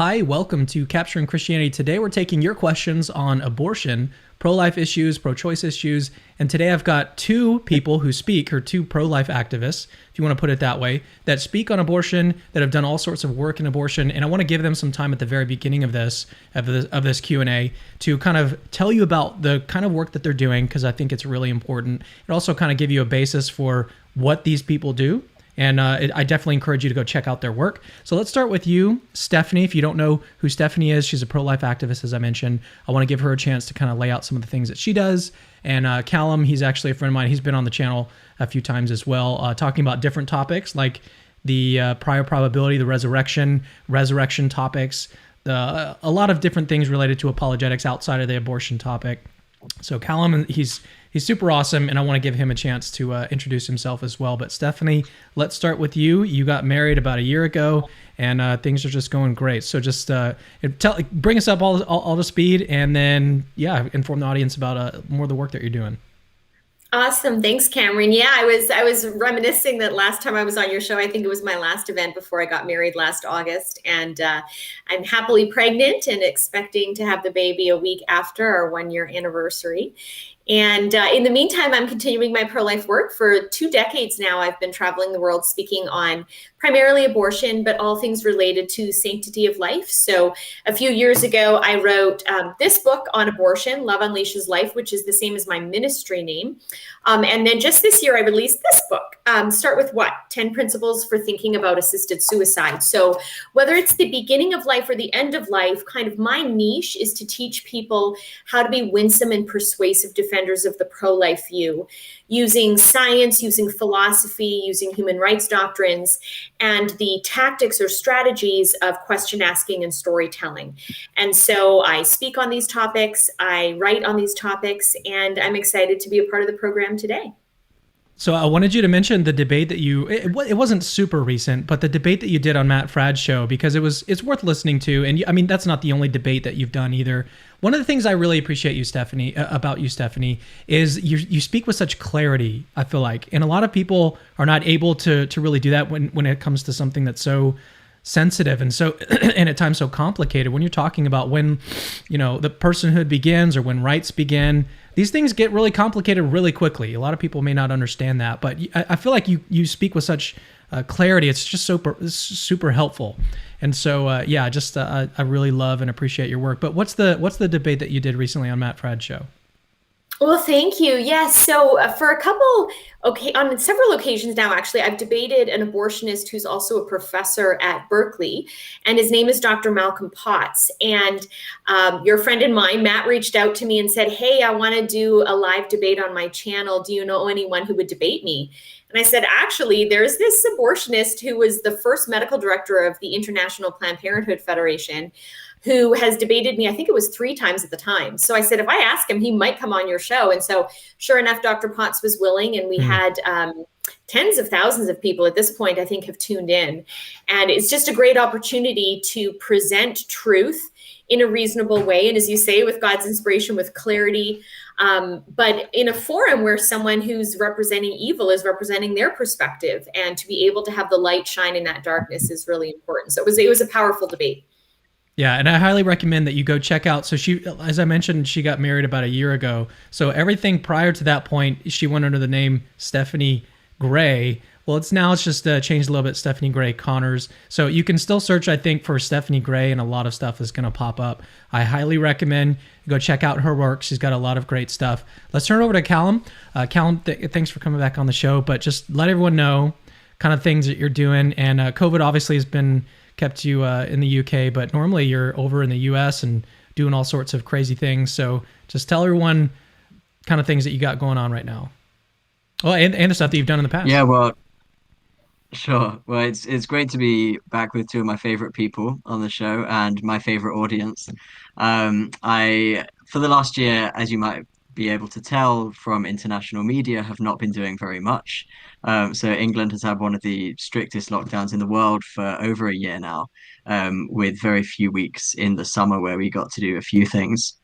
Hi, welcome to Capturing Christianity. Today we're taking your questions on abortion, pro-life issues, pro-choice issues, and today I've got two people who speak, or two pro-life activists, if you want to put it that way, that speak on abortion, that have done all sorts of work in abortion, and I want to give them some time at the very beginning of this Q&A to kind of tell you about the kind of work that they're doing, because I think it's really important. It also kind of give you a basis for what these people do. And I definitely encourage you to go check out their work. So let's start with you, Stephanie. If you don't know who Stephanie is, she's a pro-life activist, as I mentioned. I want to give her a chance to kind of lay out some of the things that she does. And Callum, he's actually a friend of mine. He's been on the channel a few times as well, talking about different topics like the prior probability, the resurrection topics, a lot of different things related to apologetics outside of the abortion topic. So Callum, he's super awesome, and I want to give him a chance to introduce himself as well. But Stephanie, let's start with you. You got married about a year ago, and things are just going great. So just bring us up all to speed, and then inform the audience about more of the work that you're doing. Awesome. Thanks, Cameron. Yeah, I was reminiscing that last time I was on your show, I think it was my last event before I got married last August. And I'm happily pregnant and expecting to have the baby a week after our 1-year anniversary. And in the meantime, I'm continuing my pro-life work. For 2 decades now, I've been traveling the world speaking on primarily abortion, but all things related to sanctity of life. So a few years ago, I wrote this book on abortion, Love Unleashes Life, which is the same as my ministry name. And then just this year, I released this book, Start With What? 10 Principles for Thinking About Assisted Suicide. So whether it's the beginning of life or the end of life, kind of my niche is to teach people how to be winsome and persuasive defenders of the pro-life view, using science, using philosophy, using human rights doctrines, and the tactics or strategies of question asking and storytelling. And so I speak on these topics, I write on these topics, and I'm excited to be a part of the program today. So I wanted you to mention the debate that it wasn't super recent, but the debate that you did on Matt Fradd's show, because it's worth listening to. And I mean, that's not the only debate that you've done either. One of the things I really appreciate about you, Stephanie, is you speak with such clarity, I feel like. And a lot of people are not able to really do that when it comes to something that's so sensitive and so and at times so complicated. When you're talking about when the personhood begins or when rights begin, these things get really complicated really quickly. A lot of people may not understand that, but I feel like you speak with such clarity. It's just super helpful. And so I really love and appreciate your work. But what's the debate that you did recently on Matt Fradd's show? Well, thank you. Yes. So on several occasions now, actually, I've debated an abortionist who's also a professor at Berkeley, and his name is Dr. Malcolm Potts. And your friend and mine, Matt, reached out to me and said, "Hey, I want to do a live debate on my channel. Do you know anyone who would debate me?" And I said, actually, there's this abortionist who was the first medical director of the International Planned Parenthood Federation, who has debated me, I think it was 3 times at the time. So I said, if I ask him, he might come on your show. And so sure enough, Dr. Potts was willing, and we had tens of thousands of people at this point, I think, have tuned in. And it's just a great opportunity to present truth in a reasonable way. And as you say, with God's inspiration, with clarity, but in a forum where someone who's representing evil is representing their perspective, and to be able to have the light shine in that darkness is really important. So it was a powerful debate. Yeah, and I highly recommend that you go check out. So she, as I mentioned, she got married about a year ago. So everything prior to that point, she went under the name Stephanie Gray. Well, it's just changed a little bit, Stephanie Gray Connors. So you can still search, I think, for Stephanie Gray, and a lot of stuff is going to pop up. I highly recommend you go check out her work. She's got a lot of great stuff. Let's turn it over to Callum. Callum, thanks for coming back on the show, but just let everyone know kind of things that you're doing. And COVID obviously has been kept you in the UK, but normally you're over in the US and doing all sorts of crazy things. So just tell everyone kind of things that you got going on right now. Well, and the stuff that you've done in the past. Yeah, well, sure. Well, it's great to be back with two of my favorite people on the show and my favorite audience. I, for the last year, as you might be able to tell from international media, have not been doing very much. So England has had one of the strictest lockdowns in the world for over a year now, with very few weeks in the summer where we got to do a few things.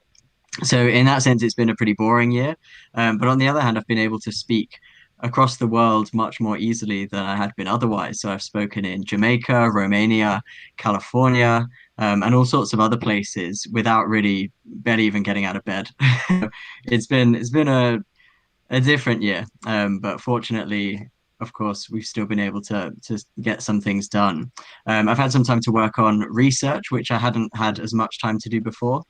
So in that sense, it's been a pretty boring year. But on the other hand, I've been able to speak across the world much more easily than I had been otherwise. So I've spoken in Jamaica, Romania, California, and all sorts of other places without really barely even getting out of bed. It's been a different year, but fortunately, of course, we've still been able to get some things done. I've had some time to work on research, which I hadn't had as much time to do before.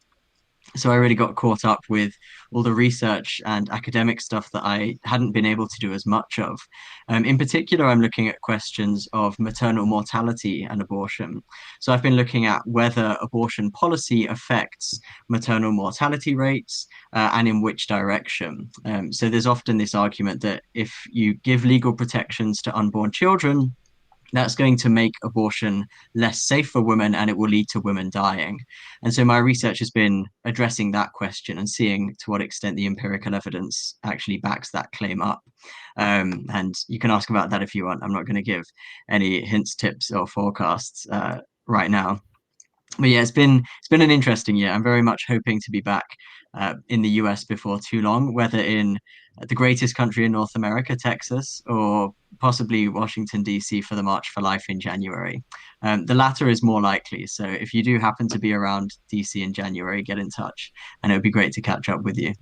So I really got caught up with all the research and academic stuff that I hadn't been able to do as much of. In particular, I'm looking at questions of maternal mortality and abortion. So I've been looking at whether abortion policy affects maternal mortality rates and in which direction. So there's often this argument that if you give legal protections to unborn children, that's going to make abortion less safe for women and it will lead to women dying. And so my research has been addressing that question and seeing to what extent the empirical evidence actually backs that claim up. And you can ask about that if you want. I'm not going to give any hints, tips, or forecasts right now. But yeah, it's been an interesting year. I'm very much hoping to be back in the US before too long, whether in the greatest country in North America, Texas, or possibly Washington, D.C. for the March for Life in January. The latter is more likely. So if you do happen to be around D.C. in January, get in touch, and it would be great to catch up with you.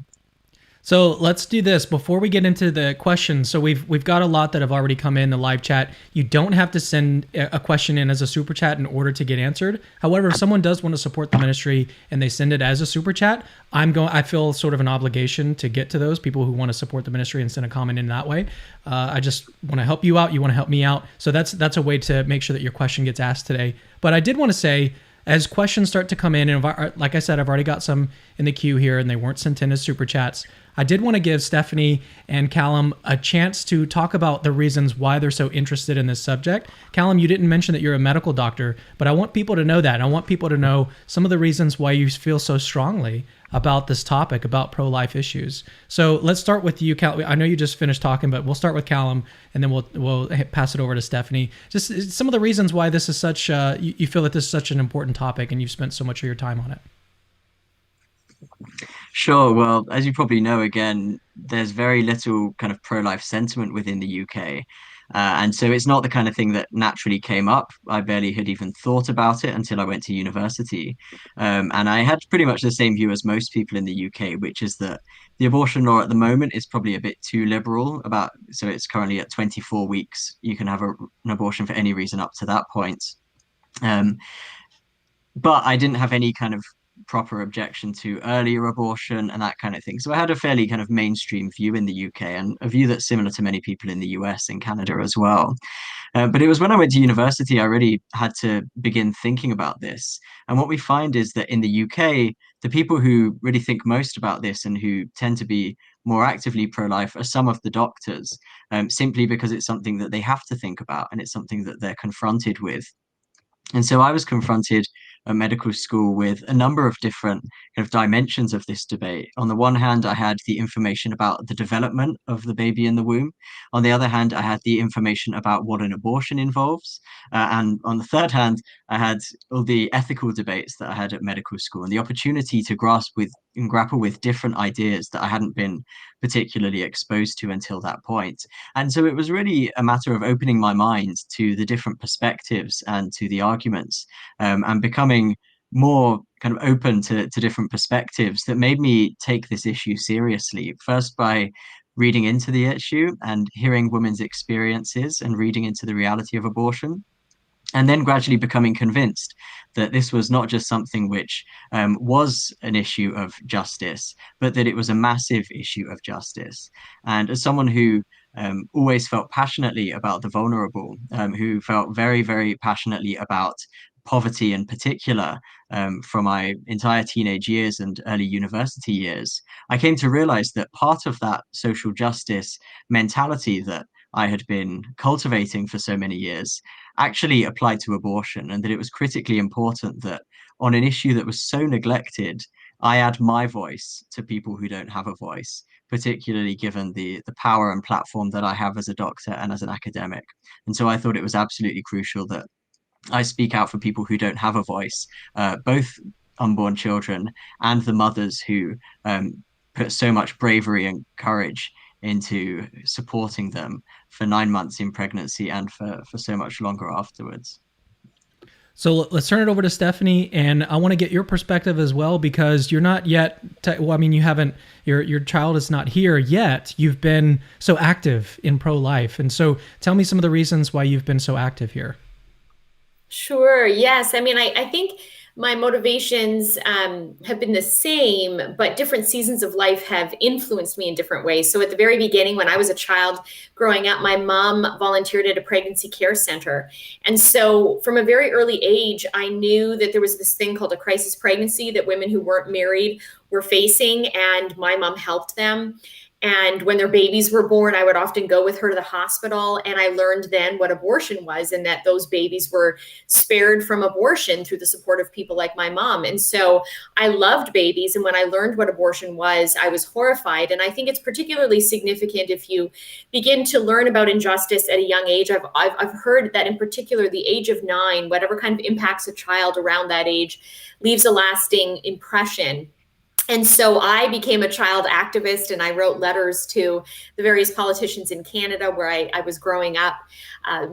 So let's do this before we get into the questions. So we've got a lot that have already come in the live chat. You don't have to send a question in as a super chat in order to get answered. However, if someone does want to support the ministry and they send it as a super chat, I feel sort of an obligation to get to those people who want to support the ministry and send a comment in that way. I just want to help you out. You want to help me out. So that's a way to make sure that your question gets asked today. But I did want to say, as questions start to come in, and like I said, I've already got some in the queue here, and they weren't sent in as super chats. I did want to give Stephanie and Callum a chance to talk about the reasons why they're so interested in this subject. Callum, you didn't mention that you're a medical doctor, but I want people to know that. I want people to know some of the reasons why you feel so strongly about this topic, about pro-life issues. So let's start with you, Callum. I know you just finished talking, but we'll start with Callum, and then we'll pass it over to Stephanie. Just some of the reasons why this is such, you feel that this is such an important topic, and you've spent so much of your time on it. Sure. Well, as you probably know, again, there's very little kind of pro-life sentiment within the UK. And so it's not the kind of thing that naturally came up. I barely had even thought about it until I went to university. And I had pretty much the same view as most people in the UK, which is that the abortion law at the moment is probably a bit too liberal so it's currently at 24 weeks. You can have an abortion for any reason up to that point. Um, but I didn't have any kind of proper objection to earlier abortion and that kind of thing. So I had a fairly kind of mainstream view in the UK and a view that's similar to many people in the US and Canada as well. But it was when I went to university, I really had to begin thinking about this. And what we find is that in the UK, the people who really think most about this and who tend to be more actively pro-life are some of the doctors, simply because it's something that they have to think about and it's something that they're confronted with. And so I was confronted at medical school with a number of different kind of dimensions of this debate. On the one hand, I had the information about the development of the baby in the womb. On the other hand, I had the information about what an abortion involves. And on the third hand, I had all the ethical debates that I had at medical school and the opportunity to grasp with and grapple with different ideas that I hadn't been particularly exposed to until that point. And so it was really a matter of opening my mind to the different perspectives and to the arguments, and becoming more kind of open to different perspectives that made me take this issue seriously. First, by reading into the issue and hearing women's experiences and reading into the reality of abortion, and then gradually becoming convinced that this was not just something which was an issue of justice, but that it was a massive issue of justice. And as someone who always felt passionately about the vulnerable, who felt very, very passionately about poverty in particular, from my entire teenage years and early university years, I came to realize that part of that social justice mentality that I had been cultivating for so many years actually applied to abortion, and that it was critically important that on an issue that was so neglected, I add my voice to people who don't have a voice, particularly given the power and platform that I have as a doctor and as an academic. And so I thought it was absolutely crucial that I speak out for people who don't have a voice, both unborn children and the mothers who put so much bravery and courage into supporting them for 9 months in pregnancy and for so much longer afterwards. So let's turn it over to Stephanie, and I want to get your perspective as well, because you're not yet. Well, I mean, you haven't. Your child is not here yet. You've been so active in pro-life, and so tell me some of the reasons why you've been so active here. Sure. Yes. I mean, I think my motivations have been the same, but different seasons of life have influenced me in different ways. So at the very beginning, when I was a child growing up, my mom volunteered at a pregnancy care center. And so from a very early age, I knew that there was this thing called a crisis pregnancy that women who weren't married were facing, and my mom helped them. And when their babies were born, I would often go with her to the hospital. And I learned then what abortion was, and that those babies were spared from abortion through the support of people like my mom. And so I loved babies. And when I learned what abortion was, I was horrified. And I think it's particularly significant if you begin to learn about injustice at a young age. I've heard that in particular, the age of 9, whatever kind of impacts a child around that age, leaves a lasting impression. And so I became a child activist, and I wrote letters to the various politicians in Canada where I was growing up,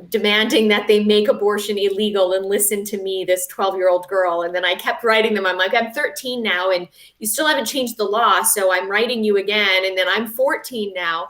demanding that they make abortion illegal and listen to me, this 12-year-old girl. And then I kept writing them. I'm like, I'm 13 now, and you still haven't changed the law, so I'm writing you again. And then I'm 14 now.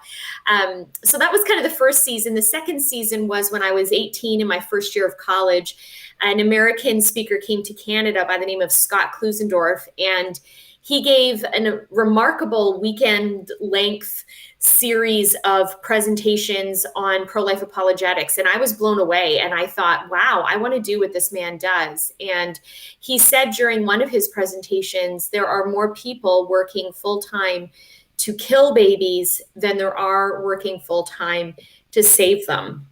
So that was kind of the first season. The second season was when I was 18 in my first year of college. An American speaker came to Canada by the name of Scott Klusendorf, and he gave a remarkable weekend-length series of presentations on pro-life apologetics. And I was blown away. And I thought, wow, I want to do what this man does. And he said during one of his presentations, there are more people working full-time to kill babies than there are working full-time to save them.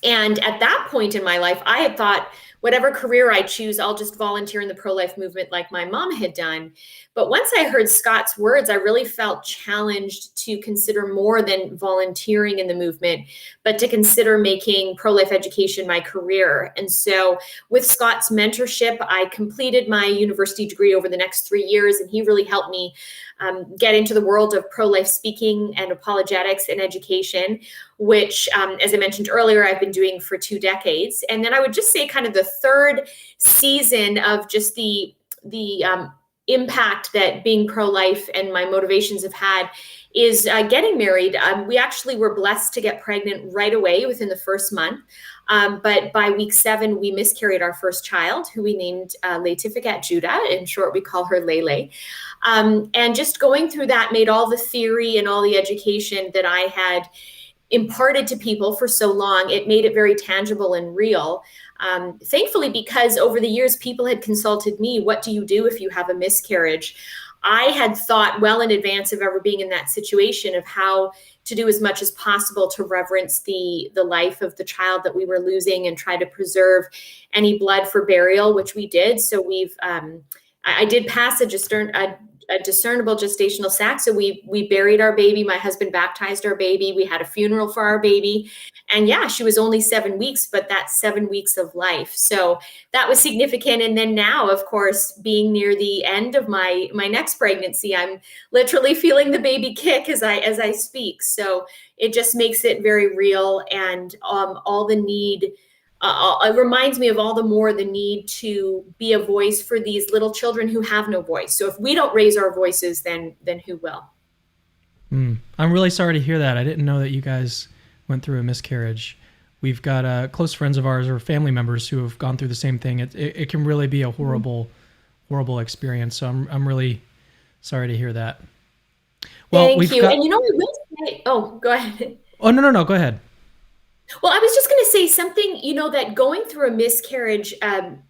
And at that point in my life, I had thought, whatever career I choose, I'll just volunteer in the pro-life movement like my mom had done. But once I heard Scott's words, I really felt challenged to consider more than volunteering in the movement, but to consider making pro-life education my career. And so with Scott's mentorship, I completed my university degree over the next 3 years, and he really helped me get into the world of pro-life speaking and apologetics and education, which, as I mentioned earlier, I've been doing for 2 decades. And then I would just say kind of the third season of just the impact that being pro-life and my motivations have had is getting married. We actually were blessed to get pregnant right away within the first month. But by week 7, we miscarried our first child, who we named Laetificat Judah. In short, we call her Lele. And just going through that made all the theory and all the education that I had imparted to people for so long, it made it very tangible and real. Thankfully, because over the years, people had consulted me, what do you do if you have a miscarriage? I had thought well in advance of ever being in that situation of how to do as much as possible to reverence the life of the child that we were losing and try to preserve any blood for burial, which we did. So I did pass a discernible gestational sac. So we buried our baby. My husband baptized our baby. We had a funeral for our baby. And yeah, she was only 7 weeks, but that's 7 weeks of life. So that was significant. And then now, of course, being near the end of my next pregnancy, I'm literally feeling the baby kick as I speak. So it just makes it very real, and all the need. It reminds me of all the more the need to be a voice for these little children who have no voice. So if we don't raise our voices, then who will? I'm really sorry to hear that. I didn't know that you guys went through a miscarriage. We've got close friends of ours or family members who have gone through the same thing. It can really be a horrible experience. So I'm really sorry to hear that. Well, Thank you. And I will say, go ahead. Oh, no, go ahead. Well, I was just going to say something, that going through a miscarriage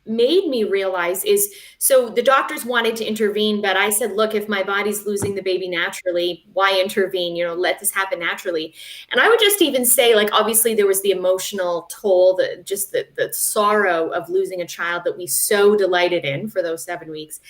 made me realize is, so the doctors wanted to intervene, but I said, look, if my body's losing the baby naturally, why intervene? Let this happen naturally. And I would just even say, obviously there was the emotional toll, the sorrow of losing a child that we so delighted in for those 7 weeks.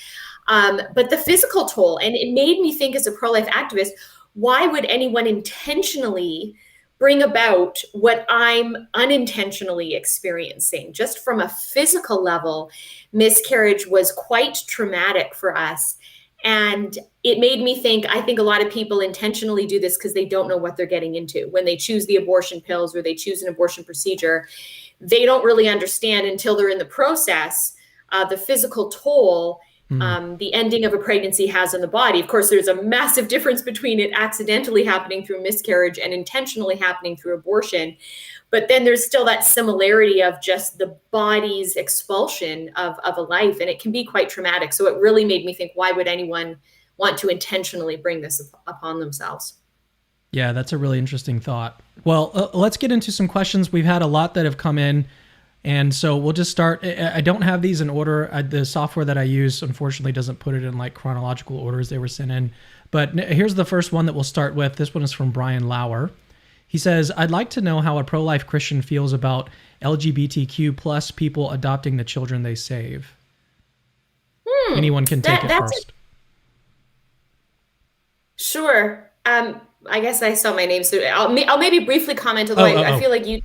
But the physical toll, and it made me think as a pro-life activist, why would anyone intentionally bring about what I'm unintentionally experiencing? Just from a physical level, miscarriage was quite traumatic for us. And it made me think, I think a lot of people intentionally do this because they don't know what they're getting into. When they choose the abortion pills or they choose an abortion procedure, they don't really understand until they're in the process the physical toll the ending of a pregnancy has on the body. Of course, there's a massive difference between it accidentally happening through miscarriage and intentionally happening through abortion. But then there's still that similarity of just the body's expulsion of a life, and it can be quite traumatic. So it really made me think, why would anyone want to intentionally bring this upon themselves? Yeah, that's a really interesting thought. Well, let's get into some questions. We've had a lot that have come in, and so we'll just start. I don't have these in order. The software that I use, unfortunately, doesn't put it in like chronological order as they were sent in. But here's the first one that we'll start with. This one is from Brian Lauer. He says, I'd like to know how a pro-life Christian feels about LGBTQ plus people adopting the children they save. Anyone can take it first. Sure. I guess I saw my name, so I'll maybe briefly comment, although I feel like you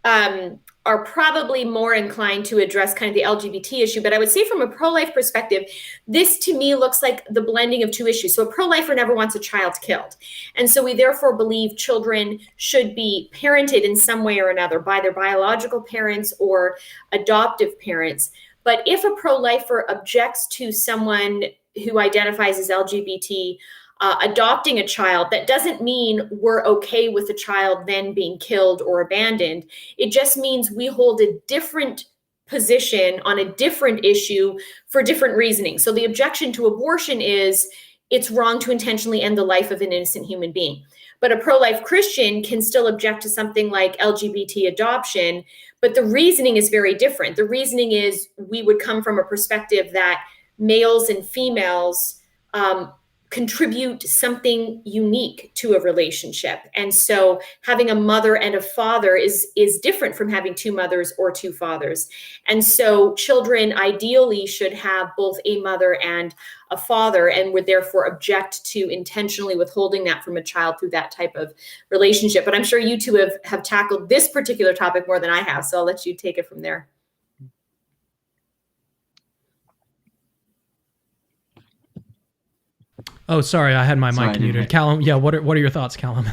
are probably more inclined to address kind of the LGBT issue. But I would say from a pro-life perspective, this to me looks like the blending of two issues. So a pro-lifer never wants a child killed. And so we therefore believe children should be parented in some way or another by their biological parents or adoptive parents. But if a pro-lifer objects to someone who identifies as LGBT adopting a child, that doesn't mean we're okay with the child then being killed or abandoned. It just means we hold a different position on a different issue for different reasoning. So the objection to abortion is it's wrong to intentionally end the life of an innocent human being. But a pro-life Christian can still object to something like LGBT adoption, but the reasoning is very different. The reasoning is we would come from a perspective that males and females contribute something unique to a relationship. And so having a mother and a father is different from having two mothers or two fathers. And so children ideally should have both a mother and a father, and would therefore object to intentionally withholding that from a child through that type of relationship. But I'm sure you two have tackled this particular topic more than I have, so I'll let you take it from there. Oh, sorry, I had my mic muted. Callum, yeah, what are your thoughts, Callum?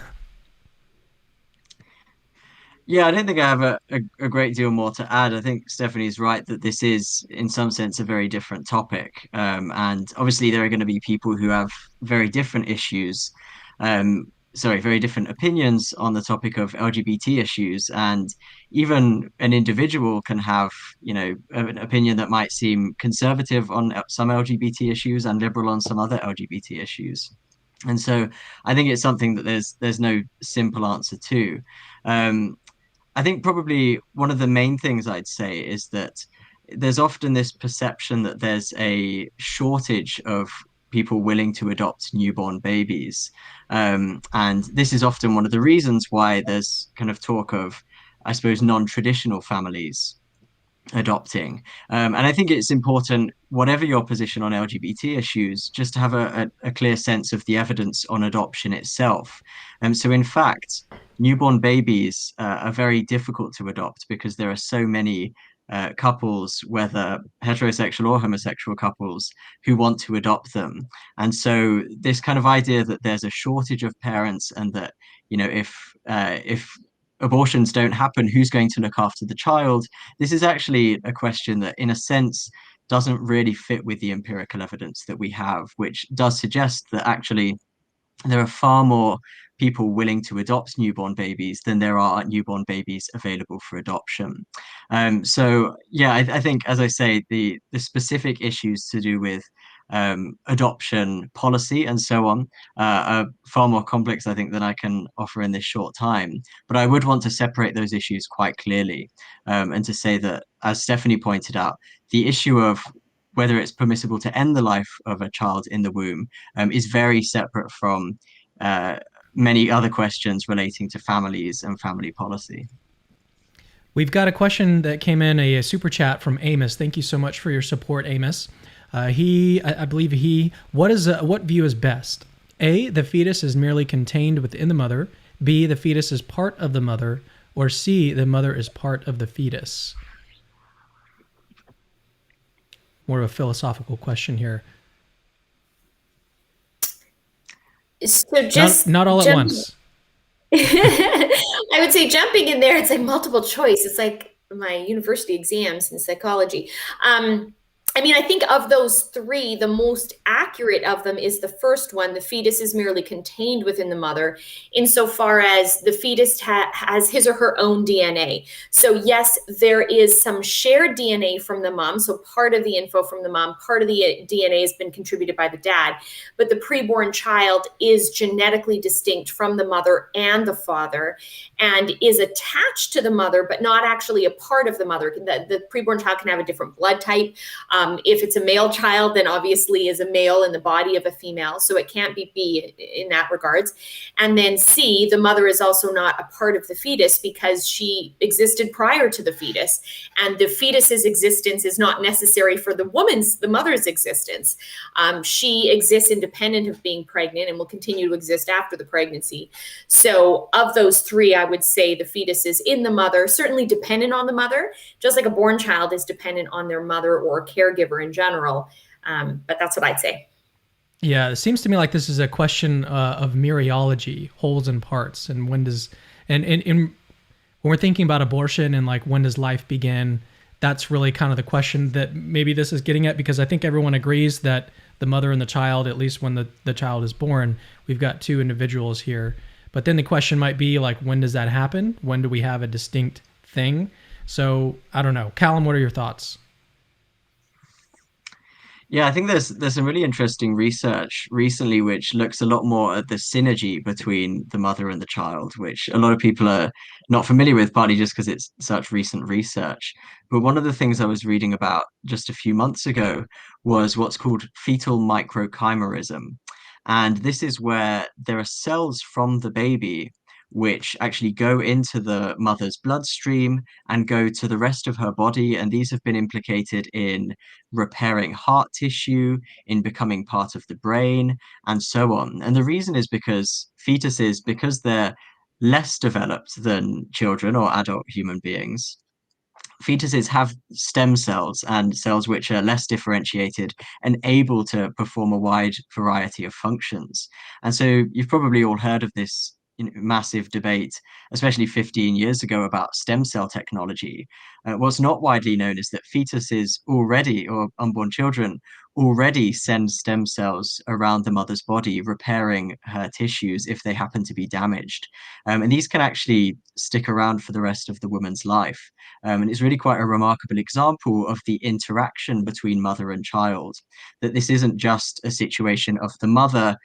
Yeah, I don't think I have a great deal more to add. I think Stephanie's right that this is, in some sense, a very different topic. And obviously, there are going to be people who have very different issues, very different opinions on the topic of LGBT issues. And even an individual can have, an opinion that might seem conservative on some LGBT issues and liberal on some other LGBT issues. And so I think it's something that there's no simple answer to. I think probably one of the main things I'd say is that there's often this perception that there's a shortage of people willing to adopt newborn babies. And this is often one of the reasons why there's kind of talk of, I suppose, non-traditional families adopting. And I think it's important, whatever your position on LGBT issues, just to have a clear sense of the evidence on adoption itself. So in fact, newborn babies are very difficult to adopt because there are so many couples, whether heterosexual or homosexual couples, who want to adopt them. And so this kind of idea that there's a shortage of parents and that, if abortions don't happen, who's going to look after the child? This is actually a question that, in a sense, doesn't really fit with the empirical evidence that we have, which does suggest that actually there are far more people willing to adopt newborn babies than there are newborn babies available for adoption. So yeah, I think, as I say, the specific issues to do with adoption policy and so on are far more complex, I think, than I can offer in this short time. But I would want to separate those issues quite clearly, and to say that, as Stephanie pointed out, the issue of whether it's permissible to end the life of a child in the womb is very separate from many other questions relating to families and family policy. We've got a question that came in, a super chat from Amos. Thank you so much for your support, Amos. What view is best? A, the fetus is merely contained within the mother. B, the fetus is part of the mother. Or C, the mother is part of the fetus. More of a philosophical question here. So Not just not all at jumping, once. I would say jumping in there, it's like multiple choice. It's like my university exams in psychology. Um, I mean, I think of those three, the most accurate of them is the first one. The fetus is merely contained within the mother, insofar as the fetus has his or her own DNA. So, yes, there is some shared DNA from the mom. So, part of the info from the mom, part of the DNA has been contributed by the dad. But the preborn child is genetically distinct from the mother and the father and is attached to the mother, but not actually a part of the mother. The preborn child can have a different blood type. If it's a male child, then obviously is a male in the body of a female. So it can't be B in that regards. And then C, the mother is also not a part of the fetus because she existed prior to the fetus. And the fetus's existence is not necessary for the mother's existence. She exists independent of being pregnant and will continue to exist after the pregnancy. So of those three, I would say the fetus is in the mother, certainly dependent on the mother, just like a born child is dependent on their mother or a caregiver in general. But that's what I'd say. Yeah, it seems to me like this is a question of mereology, wholes and parts, and when does when we're thinking about abortion and like when does life begin, that's really kind of the question that maybe this is getting at, because I think everyone agrees that the mother and the child, at least when the child is born, we've got two individuals here. But then the question might be like, when does that happen? When do we have a distinct thing? So I don't know. Callum, what are your thoughts? Yeah, I think there's some really interesting research recently which looks a lot more at the synergy between the mother and the child, which a lot of people are not familiar with, partly just because it's such recent research. But one of the things I was reading about just a few months ago was what's called fetal microchimerism. And this is where there are cells from the baby which actually go into the mother's bloodstream and go to the rest of her body. And these have been implicated in repairing heart tissue, in becoming part of the brain, and so on. And the reason is because fetuses, because they're less developed than children or adult human beings, fetuses have stem cells and cells which are less differentiated and able to perform a wide variety of functions. And so you've probably all heard of this massive debate, especially 15 years ago, about stem cell technology. What's not widely known is that fetuses already, or unborn children, already send stem cells around the mother's body, repairing her tissues if they happen to be damaged. And these can actually stick around for the rest of the woman's life. And it's really quite a remarkable example of the interaction between mother and child, that this isn't just a situation of the mother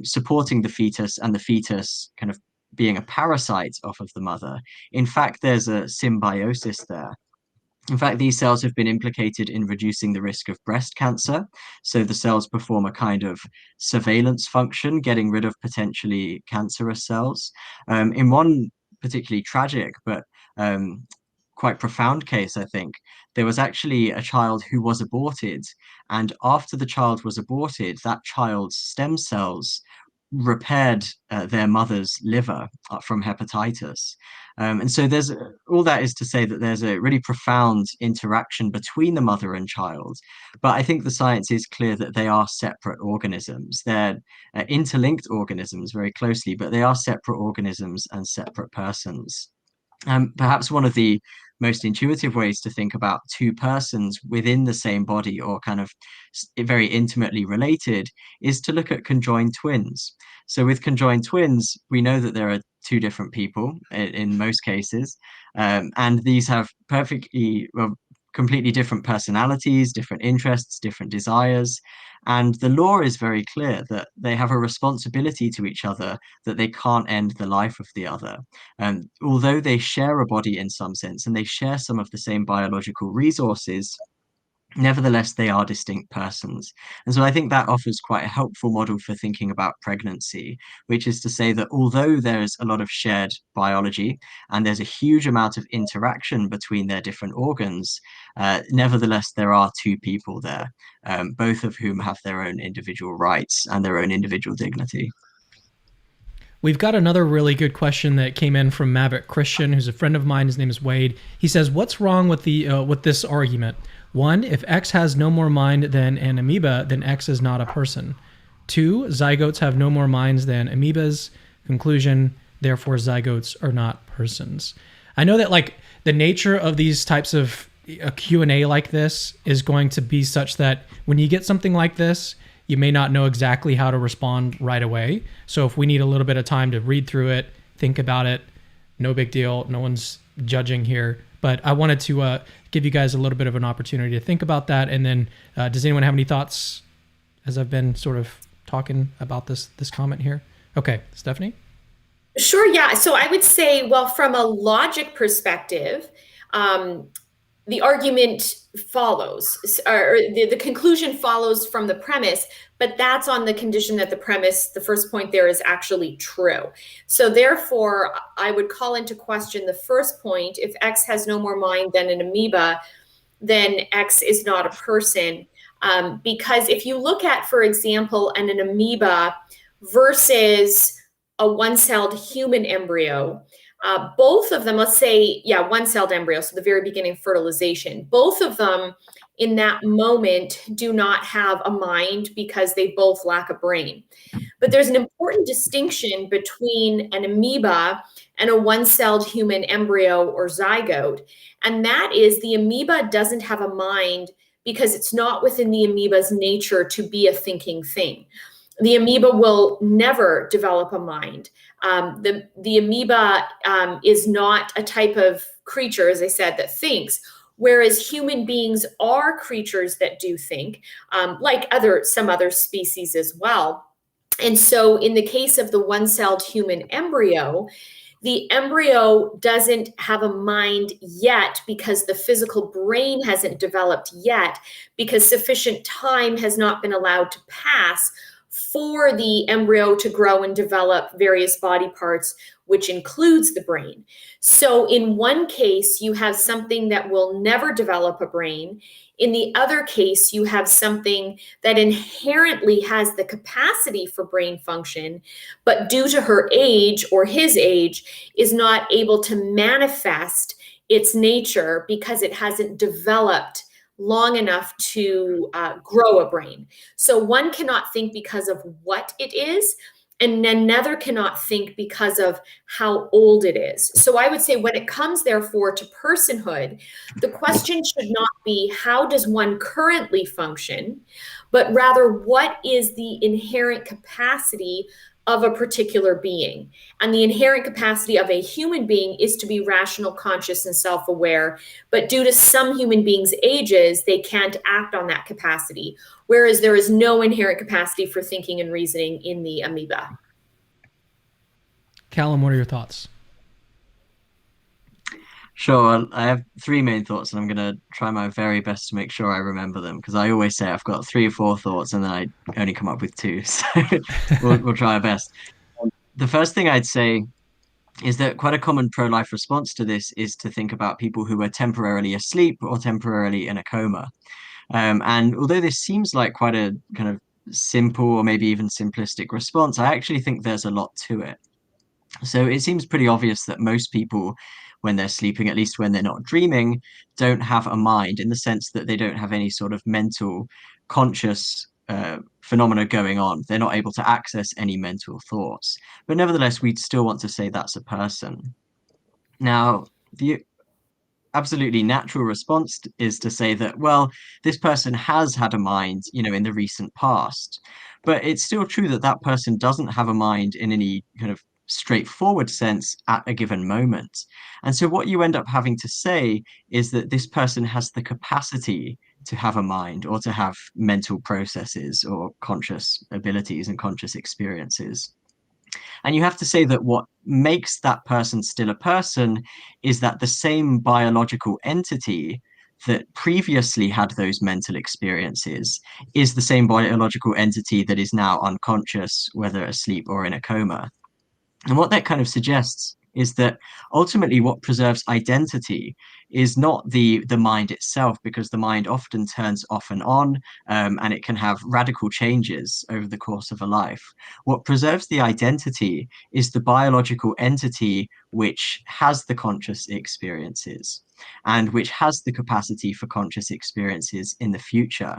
supporting the fetus and the fetus kind of being a parasite off of the mother. In fact, there's a symbiosis there. In fact, these cells have been implicated in reducing the risk of breast cancer. So the cells perform a kind of surveillance function, getting rid of potentially cancerous cells. In one particularly tragic but quite profound case, I think, there was actually a child who was aborted. And after the child was aborted, that child's stem cells repaired their mother's liver from hepatitis. And so there's all that is to say that there's a really profound interaction between the mother and child. But I think the science is clear that they are separate organisms. They're interlinked organisms very closely, but they are separate organisms and separate persons. Perhaps one of the most intuitive ways to think about two persons within the same body or kind of very intimately related is to look at conjoined twins. So with conjoined twins, we know that there are two different people in most cases, and these have perfectly, well, completely different personalities, different interests, different desires. And the law is very clear that they have a responsibility to each other, that they can't end the life of the other. Although they share a body in some sense and they share some of the same biological resources, nevertheless, they are distinct persons. And so I think that offers quite a helpful model for thinking about pregnancy, which is to say that although there's a lot of shared biology and there's a huge amount of interaction between their different organs, nevertheless, there are two people there, both of whom have their own individual rights and their own individual dignity. We've got another really good question that came in from Maverick Christian, who's a friend of mine. His name is Wade. He says, "What's wrong with with this argument? One, if X has no more mind than an amoeba, then X is not a person. 2, zygotes have no more minds than amoebas. Conclusion, therefore zygotes are not persons. I know that like the nature of these types of a Q&A like this is going to be such that when you get something like this, you may not know exactly how to respond right away. So if we need a little bit of time to read through it, think about it, no big deal. No one's judging here. But I wanted to give you guys a little bit of an opportunity to think about that. And then does anyone have any thoughts as I've been sort of talking about this comment here? Okay, Stephanie? Sure, yeah. So I would say, well, from a logic perspective, the argument follows, or the conclusion follows from the premise, but that's on the condition that the premise, the first point there, is actually true. So therefore, I would call into question the first point. If X has no more mind than an amoeba, then X is not a person. Because if you look at, for example, an amoeba versus a one-celled human embryo, both of them, let's say, one-celled embryo, so the very beginning of fertilization, both of them in that moment do not have a mind because they both lack a brain. But there's an important distinction between an amoeba and a one-celled human embryo or zygote, and that is the amoeba doesn't have a mind because it's not within the amoeba's nature to be a thinking thing. The amoeba will never develop a mind. The amoeba is not a type of creature, as I said, that thinks, whereas human beings are creatures that do think, like some other species as well. And so in the case of the one-celled human embryo, the embryo doesn't have a mind yet because the physical brain hasn't developed yet, because sufficient time has not been allowed to pass for the embryo to grow and develop various body parts, which includes the brain. So in one case, you have something that will never develop a brain. In the other case, you have something that inherently has the capacity for brain function, but due to her age or his age, is not able to manifest its nature because it hasn't developed long enough to grow a brain. So one cannot think because of what it is, and another cannot think because of how old it is. So I would say when it comes, therefore, to personhood, the question should not be how does one currently function, but rather what is the inherent capacity of a particular being. And the inherent capacity of a human being is to be rational, conscious, and self-aware. But due to some human beings' ages, they can't act on that capacity, whereas there is no inherent capacity for thinking and reasoning in the amoeba. Callum, what are your thoughts? Sure, I have three main thoughts, and I'm going to try my very best to make sure I remember them, because I always say I've got 3 or 4 thoughts, and then I only come up with 2. So we'll try our best. The first thing I'd say is that quite a common pro-life response to this is to think about people who are temporarily asleep or temporarily in a coma. And although this seems like quite a kind of simple or maybe even simplistic response, I actually think there's a lot to it. So it seems pretty obvious that most people, when they're sleeping, at least when they're not dreaming, don't have a mind, in the sense that they don't have any sort of mental, conscious phenomena going on. They're not able to access any mental thoughts. But nevertheless, we'd still want to say that's a person. Now, the absolutely natural response is to say that, well, this person has had a mind, in the recent past. But it's still true that that person doesn't have a mind in any kind of straightforward sense at a given moment. And so what you end up having to say is that this person has the capacity to have a mind, or to have mental processes or conscious abilities and conscious experiences. And you have to say that what makes that person still a person is that the same biological entity that previously had those mental experiences is the same biological entity that is now unconscious, whether asleep or in a coma. And what that kind of suggests is that ultimately what preserves identity is not the mind itself, because the mind often turns off and on, and it can have radical changes over the course of a life. What preserves the identity is the biological entity which has the conscious experiences and which has the capacity for conscious experiences in the future.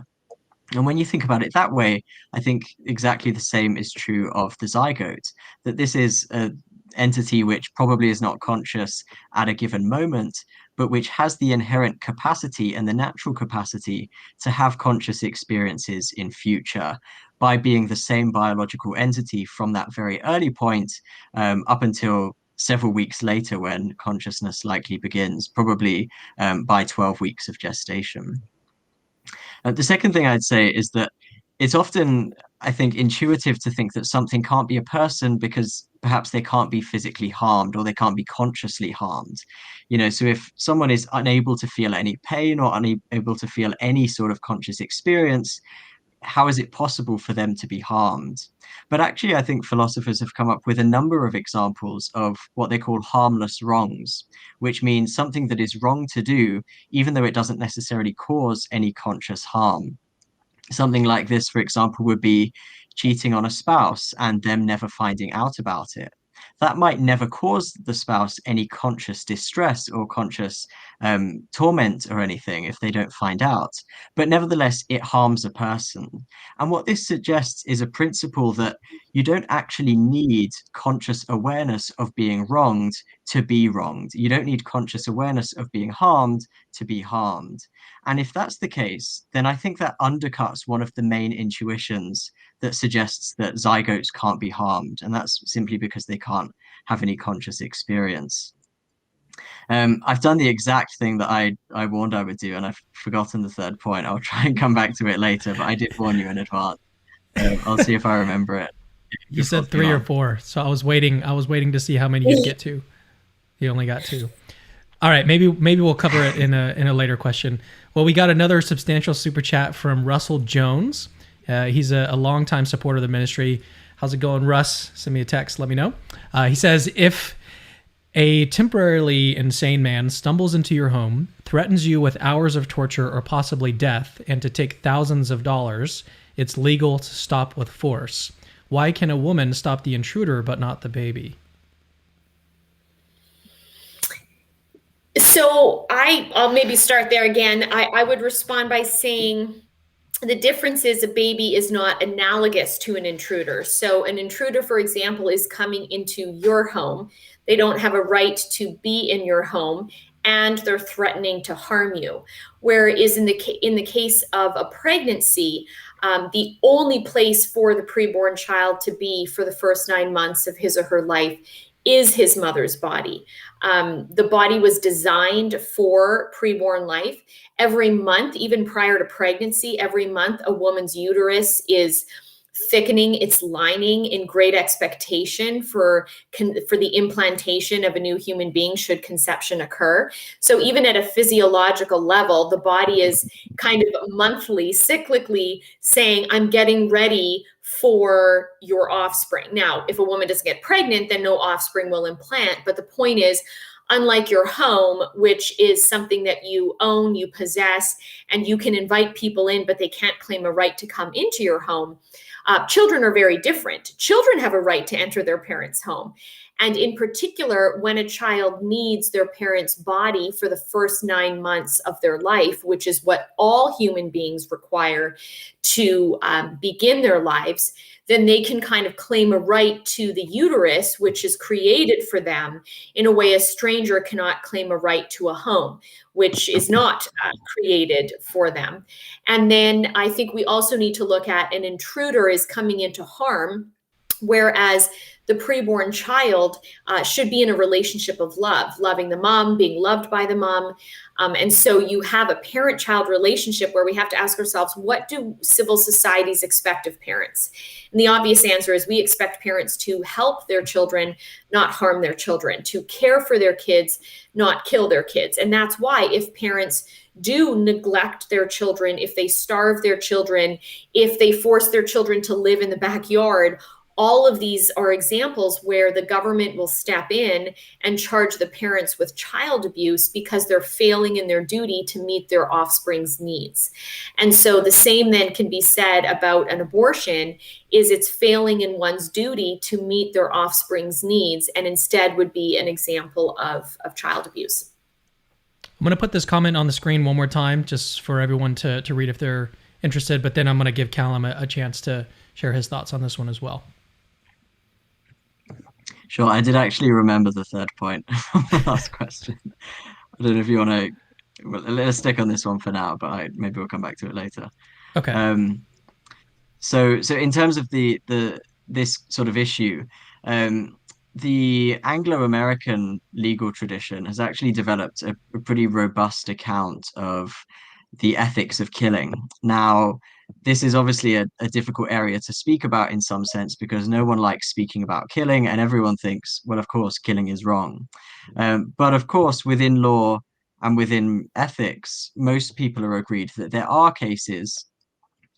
And when you think about it that way, I think exactly the same is true of the zygote, that this is an entity which probably is not conscious at a given moment, but which has the inherent capacity and the natural capacity to have conscious experiences in future by being the same biological entity from that very early point up until several weeks later when consciousness likely begins, probably by 12 weeks of gestation. The second thing I'd say is that it's often, I think, intuitive to think that something can't be a person because perhaps they can't be physically harmed or they can't be consciously harmed. So if someone is unable to feel any pain or unable to feel any sort of conscious experience, how is it possible for them to be harmed? But actually, I think philosophers have come up with a number of examples of what they call harmless wrongs, which means something that is wrong to do, even though it doesn't necessarily cause any conscious harm. Something like this, for example, would be cheating on a spouse and them never finding out about it. That might never cause the spouse any conscious distress or conscious torment or anything if they don't find out. But nevertheless, it harms a person. And what this suggests is a principle that you don't actually need conscious awareness of being wronged to be wronged. You don't need conscious awareness of being harmed to be harmed. And if that's the case, then I think that undercuts one of the main intuitions that suggests that zygotes can't be harmed. And that's simply because they can't have any conscious experience. I've done the exact thing that I warned I would do, and I've forgotten the third point. I'll try and come back to it later, but I did warn you in advance. I'll see if I remember it. You said 3 or 4, so I was waiting to see how many you'd get to. You only got 2. All right, maybe we'll cover it in a later question. Well, we got another substantial super chat from Russell Jones. He's a longtime supporter of the ministry. How's it going, Russ? Send me a text, let me know. He says, if a temporarily insane man stumbles into your home, threatens you with hours of torture or possibly death, and to take thousands of dollars, it's legal to stop with force. Why can a woman stop the intruder but not the baby? So I'll maybe start there again. I would respond by saying the difference is a baby is not analogous to an intruder. So an intruder, for example, is coming into your home. They don't have a right to be in your home, and they're threatening to harm you. Whereas in the case of a pregnancy, the only place for the preborn child to be for the first 9 months of his or her life is his mother's body. The body was designed for preborn life. Every month, even prior to pregnancy, every month a woman's uterus is thickening its lining in great expectation for the implantation of a new human being should conception occur. So even at a physiological level, the body is kind of monthly, cyclically saying, I'm getting ready for your offspring. Now, if a woman doesn't get pregnant, then no offspring will implant. But the point is, unlike your home, which is something that you own, you possess, and you can invite people in, but they can't claim a right to come into your home, children are very different. Children have a right to enter their parents' home. And in particular, when a child needs their parent's body for the first 9 months of their life, which is what all human beings require to begin their lives, then they can kind of claim a right to the uterus, which is created for them in a way a stranger cannot claim a right to a home, which is not created for them. And then I think we also need to look at an intruder is coming into harm, whereas the preborn child should be in a relationship of love, loving the mom, being loved by the mom. And so you have a parent-child relationship where we have to ask ourselves, what do civil societies expect of parents? And the obvious answer is we expect parents to help their children, not harm their children, to care for their kids, not kill their kids. And that's why if parents do neglect their children, if they starve their children, if they force their children to live in the backyard, all of these are examples where the government will step in and charge the parents with child abuse because they're failing in their duty to meet their offspring's needs. And so the same then can be said about an abortion, is it's failing in one's duty to meet their offspring's needs, and instead would be an example of child abuse. I'm going to put this comment on the screen one more time just for everyone to read if interested, but then I'm going to give Callum a chance to share his thoughts on this one as well. Sure, I did actually remember the third point from the last question. I don't know if you want to, well, let's stick on this one for now, but maybe we'll come back to it later. Okay. Um, so in terms of the this sort of issue, um, the Anglo-American legal tradition has actually developed a pretty robust account of the ethics of killing. Now, this is obviously a difficult area to speak about in some sense because no one likes speaking about killing, and everyone thinks, well, of course, killing is wrong. But of course, within law and within ethics, most people are agreed that there are cases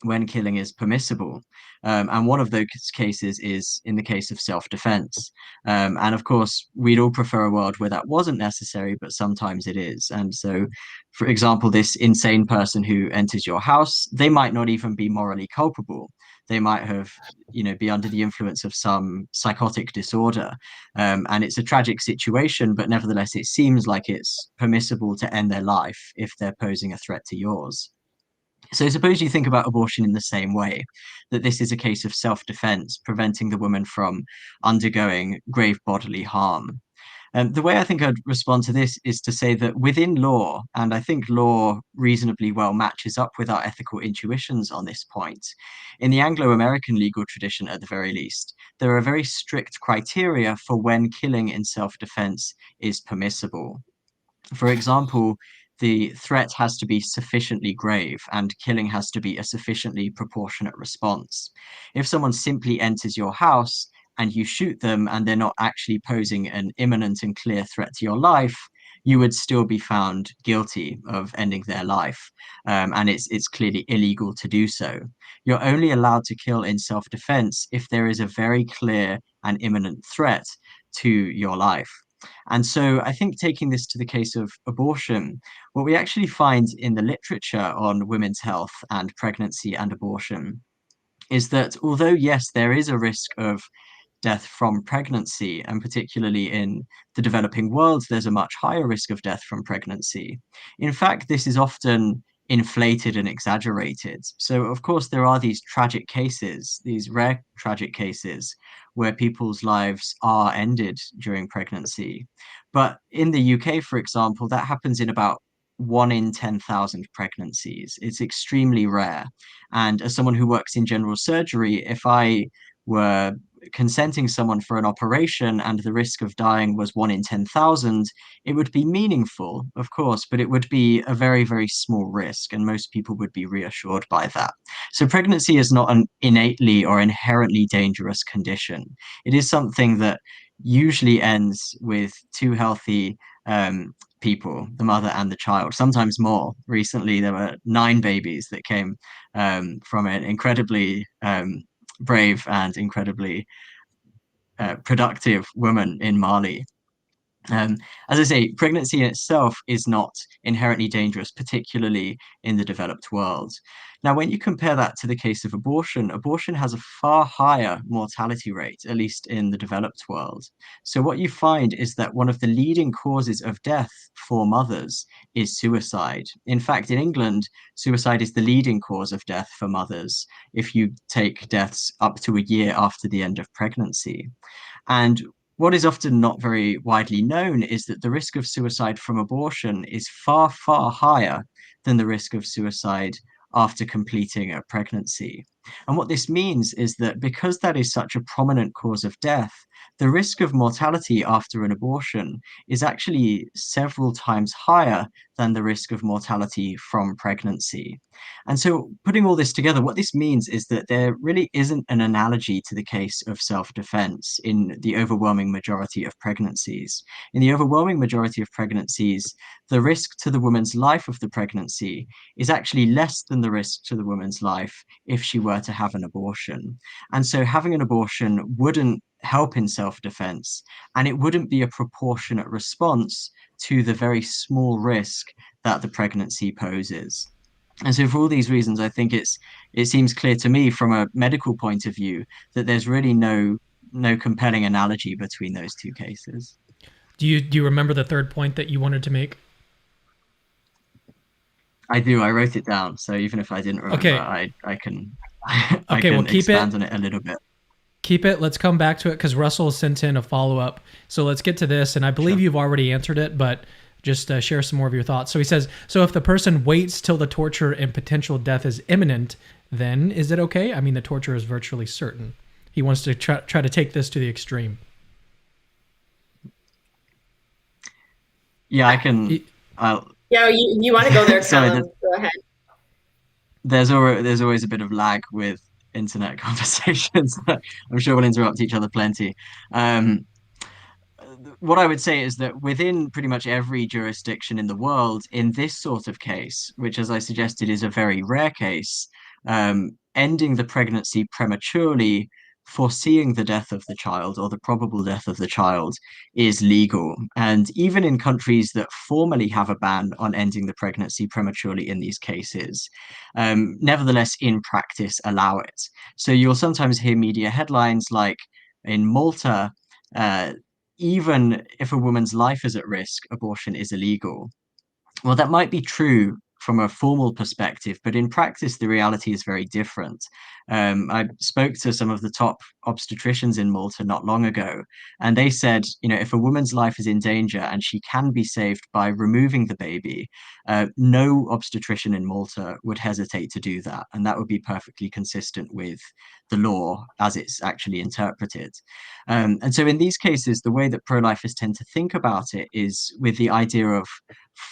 when killing is permissible. And one of those cases is in the case of self-defense. And of course, we'd all prefer a world where that wasn't necessary, but sometimes it is. And so, for example, this insane person who enters your house, they might not even be morally culpable. They might have, be under the influence of some psychotic disorder. And it's a tragic situation, but nevertheless, it seems like it's permissible to end their life if they're posing a threat to yours. So suppose you think about abortion in the same way, that this is a case of self-defense, preventing the woman from undergoing grave bodily harm. The way I think I'd respond to this is to say that within law, and I think law reasonably well matches up with our ethical intuitions on this point, in the Anglo-American legal tradition at the very least, there are very strict criteria for when killing in self-defense is permissible. For example, the threat has to be sufficiently grave and killing has to be a sufficiently proportionate response. If someone simply enters your house and you shoot them and they're not actually posing an imminent and clear threat to your life, you would still be found guilty of ending their life. And it's clearly illegal to do so. You're only allowed to kill in self-defense if there is a very clear and imminent threat to your life. And so I think taking this to the case of abortion, what we actually find in the literature on women's health and pregnancy and abortion is that although, yes, there is a risk of death from pregnancy, and particularly in the developing world, there's a much higher risk of death from pregnancy. In fact, this is often inflated and exaggerated. So, of course, there are these tragic cases, these rare tragic cases where people's lives are ended during pregnancy. But in the UK, for example, that happens in about 1 in 10,000 pregnancies. It's extremely rare. And as someone who works in general surgery, if I were consenting someone for an operation and the risk of dying was 1 in 10,000, it would be meaningful, of course, but it would be a very, very small risk, and most people would be reassured by that. So pregnancy is not an innately or inherently dangerous condition. It is something that usually ends with two healthy people, the mother and the child, sometimes more. Recently, there were 9 babies that came from an incredibly brave and incredibly productive woman in Mali. As I say, pregnancy in itself is not inherently dangerous, particularly in the developed world. Now, when you compare that to the case of abortion, abortion has a far higher mortality rate, at least in the developed world. So what you find is that one of the leading causes of death for mothers is suicide. In fact, in England, suicide is the leading cause of death for mothers if you take deaths up to a year after the end of pregnancy. And what is often not very widely known is that the risk of suicide from abortion is far, far higher than the risk of suicide after completing a pregnancy. And what this means is that because that is such a prominent cause of death, the risk of mortality after an abortion is actually several times higher than the risk of mortality from pregnancy. And so, putting all this together, what this means is that there really isn't an analogy to the case of self-defense in the overwhelming majority of pregnancies. In the overwhelming majority of pregnancies, the risk to the woman's life of the pregnancy is actually less than the risk to the woman's life if she were to have an abortion. And so, having an abortion wouldn't help in self-defense, and it wouldn't be a proportionate response to the very small risk that the pregnancy poses. And so for all these reasons, I think it seems clear to me from a medical point of view that there's really no compelling analogy between those two cases. Do you remember the third point that you wanted to make? I do. I wrote it down, so even if I didn't remember, Okay. I can I Okay, well can keep it. expand on it a little bit. Keep it. Let's come back to it because Russell sent in a follow up. So let's get to this. And I believe Sure. you've already answered it, but just share some more of your thoughts. So he says, so if the person waits till the torture and potential death is imminent, then is it okay? I mean, the torture is virtually certain. He wants to try to take this to the extreme. Yeah, I can. He, I'll. Yeah, you want to go there, Sorry, Callum? Go ahead. there's always a bit of lag with internet conversations. I'm sure we'll interrupt each other plenty. Um, what I would say is that within pretty much every jurisdiction in the world, in this sort of case, which, as I suggested, is a very rare case, ending the pregnancy prematurely, foreseeing the death of the child or the probable death of the child, is legal. And even in countries that formally have a ban on ending the pregnancy prematurely in these cases, nevertheless, in practice, allow it. So you'll sometimes hear media headlines like in Malta. Uh, Even if a woman's life is at risk, abortion is illegal. Well, that might be true from a formal perspective, but in practice, the reality is very different. I spoke to some of the top obstetricians in Malta not long ago, and they said, if a woman's life is in danger and she can be saved by removing the baby, no obstetrician in Malta would hesitate to do that. And that would be perfectly consistent with the law as it's actually interpreted. And so in these cases, the way that pro-lifers tend to think about it is with the idea of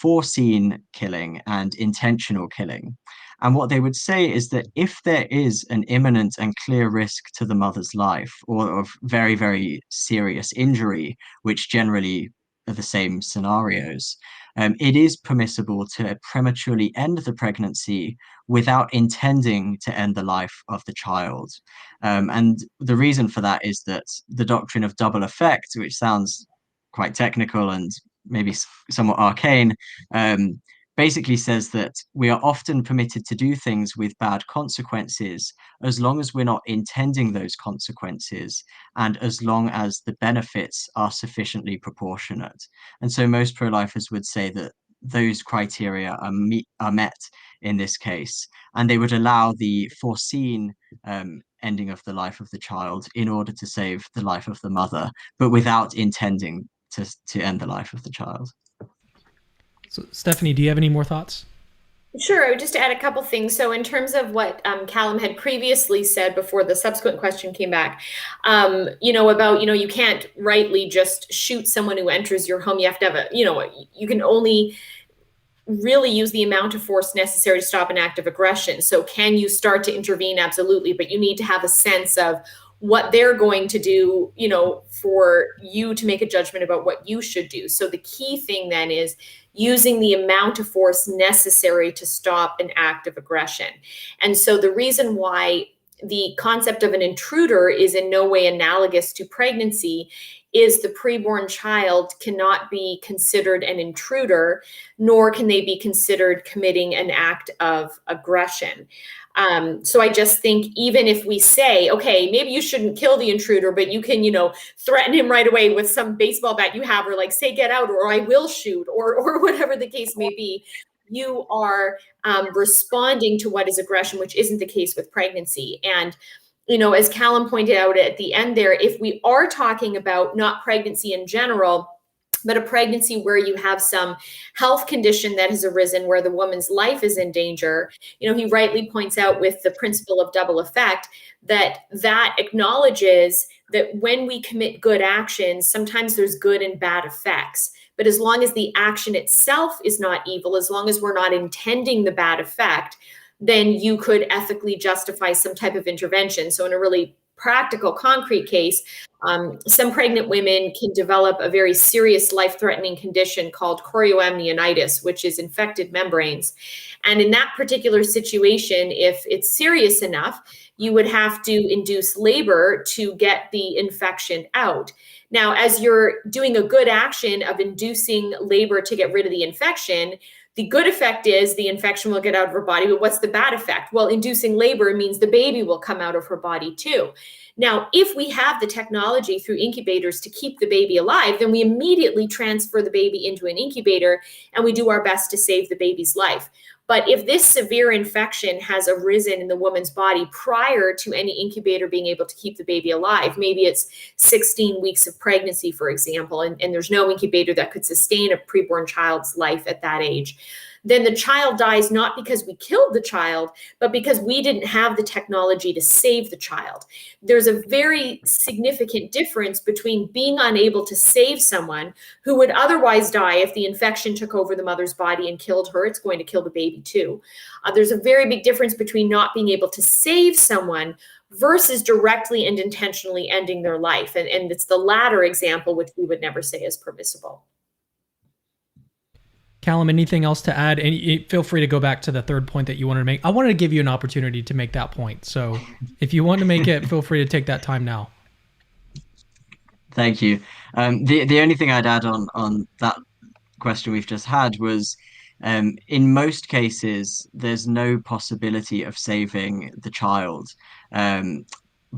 foreseen killing and intentional killing. And what they would say is that if there is an imminent and clear risk to the mother's life or of very, very serious injury, which generally are the same scenarios, it is permissible to prematurely end the pregnancy without intending to end the life of the child. And the reason for that is that the doctrine of double effect, which sounds quite technical and maybe somewhat arcane, um, basically says that we are often permitted to do things with bad consequences as long as we're not intending those consequences and as long as the benefits are sufficiently proportionate. And so most pro-lifers would say that those criteria are met in this case, and they would allow the foreseen ending of the life of the child in order to save the life of the mother, but without intending to end the life of the child. so Stephanie, do you have any more thoughts? Sure, I would just add a couple things. So, in terms of what Callum had previously said before the subsequent question came back, about, you can't rightly just shoot someone who enters your home. You have to have you can only really use the amount of force necessary to stop an act of aggression. So, can you start to intervene? Absolutely. But you need to have a sense of what they're going to do, for you to make a judgment about what you should do. So, the key thing then is using the amount of force necessary to stop an act of aggression. And so the reason why the concept of an intruder is in no way analogous to pregnancy is the preborn child cannot be considered an intruder, nor can they be considered committing an act of aggression. So I just think even if we say, okay, maybe you shouldn't kill the intruder, but you can, threaten him right away with some baseball bat you have, or like say, get out, or I will shoot, or whatever the case may be, you are responding to what is aggression, which isn't the case with pregnancy. And as Callum pointed out at the end there, if we are talking about not pregnancy in general, but a pregnancy where you have some health condition that has arisen where the woman's life is in danger, he rightly points out with the principle of double effect that acknowledges that when we commit good actions, sometimes there's good and bad effects. But as long as the action itself is not evil, as long as we're not intending the bad effect, then you could ethically justify some type of intervention. So in a really practical, concrete case, some pregnant women can develop a very serious life-threatening condition called chorioamnionitis, which is infected membranes. And in that particular situation, if it's serious enough, you would have to induce labor to get the infection out. Now, as you're doing a good action of inducing labor to get rid of the infection, the good effect is the infection will get out of her body, but what's the bad effect? Well, inducing labor means the baby will come out of her body too. Now, if we have the technology through incubators to keep the baby alive, then we immediately transfer the baby into an incubator and we do our best to save the baby's life. But if this severe infection has arisen in the woman's body prior to any incubator being able to keep the baby alive, maybe it's 16 weeks of pregnancy, for example, and there's no incubator that could sustain a preborn child's life at that age, then the child dies not because we killed the child, but because we didn't have the technology to save the child. There's a very significant difference between being unable to save someone who would otherwise die if the infection took over the mother's body and killed her. It's going to kill the baby too. There's a very big difference between not being able to save someone versus directly and intentionally ending their life. And it's the latter example, which we would never say is permissible. Callum, anything else to add? And feel free to go back to the third point that you wanted to make. I wanted to give you an opportunity to make that point. So if you want to make it, feel free to take that time now. Thank you. The only thing I'd add on that question we've just had was, in most cases, there's no possibility of saving the child,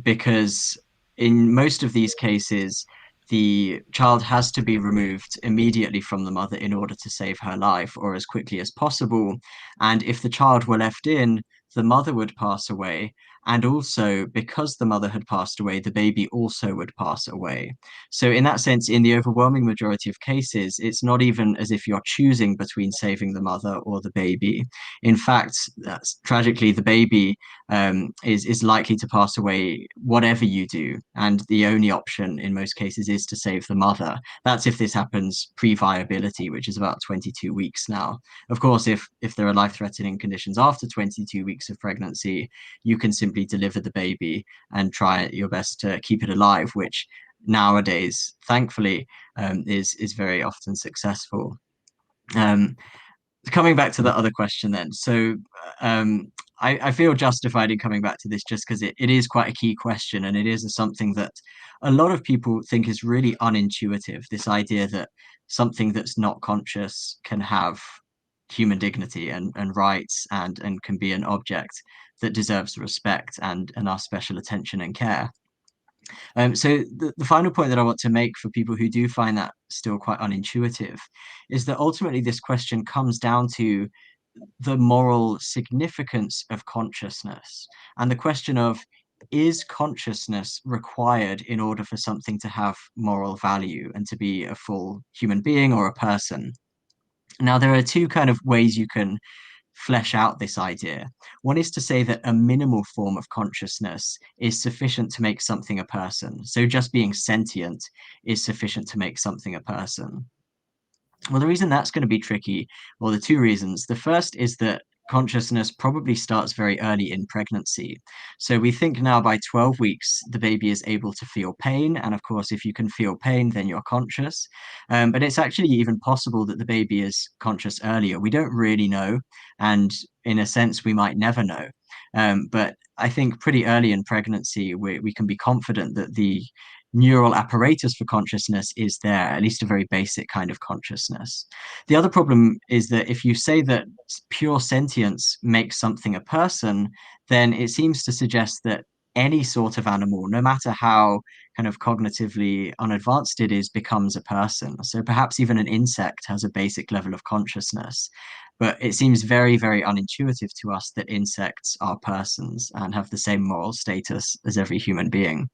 because in most of these cases, the child has to be removed immediately from the mother in order to save her life, or as quickly as possible. And if the child were left in, the mother would pass away. And also, because the mother had passed away, the baby also would pass away. So in that sense, in the overwhelming majority of cases, it's not even as if you're choosing between saving the mother or the baby. In fact, tragically, the baby is likely to pass away whatever you do. And the only option in most cases is to save the mother. That's if this happens pre-viability, which is about 22 weeks now. Of course, if there are life-threatening conditions after 22 weeks of pregnancy, you can simply deliver the baby and try your best to keep it alive, which nowadays, thankfully, is very often successful. Coming back to the other question then. So I feel justified in coming back to this just because it is quite a key question, and it is something that a lot of people think is really unintuitive, this idea that something that's not conscious can have human dignity and rights and can be an object that deserves respect and our special attention and care. So the final point that I want to make for people who do find that still quite unintuitive is that ultimately this question comes down to the moral significance of consciousness and the question of, is consciousness required in order for something to have moral value and to be a full human being or a person? Now, there are two kind of ways you can flesh out this idea. One is to say that a minimal form of consciousness is sufficient to make something a person. So just being sentient is sufficient to make something a person. Well, the reason that's going to be tricky, well, the two reasons. The first is that consciousness probably starts very early in pregnancy. So we think now by 12 weeks, the baby is able to feel pain. And of course, if you can feel pain, then you're conscious. But it's actually even possible that the baby is conscious earlier. We don't really know. And in a sense, we might never know. But I think pretty early in pregnancy, we can be confident that the neural apparatus for consciousness is there, at least a very basic kind of consciousness. The other problem is that if you say that pure sentience makes something a person, then it seems to suggest that any sort of animal, no matter how kind of cognitively unadvanced it is, becomes a person. So perhaps even an insect has a basic level of consciousness. But it seems very, very unintuitive to us that insects are persons and have the same moral status as every human being.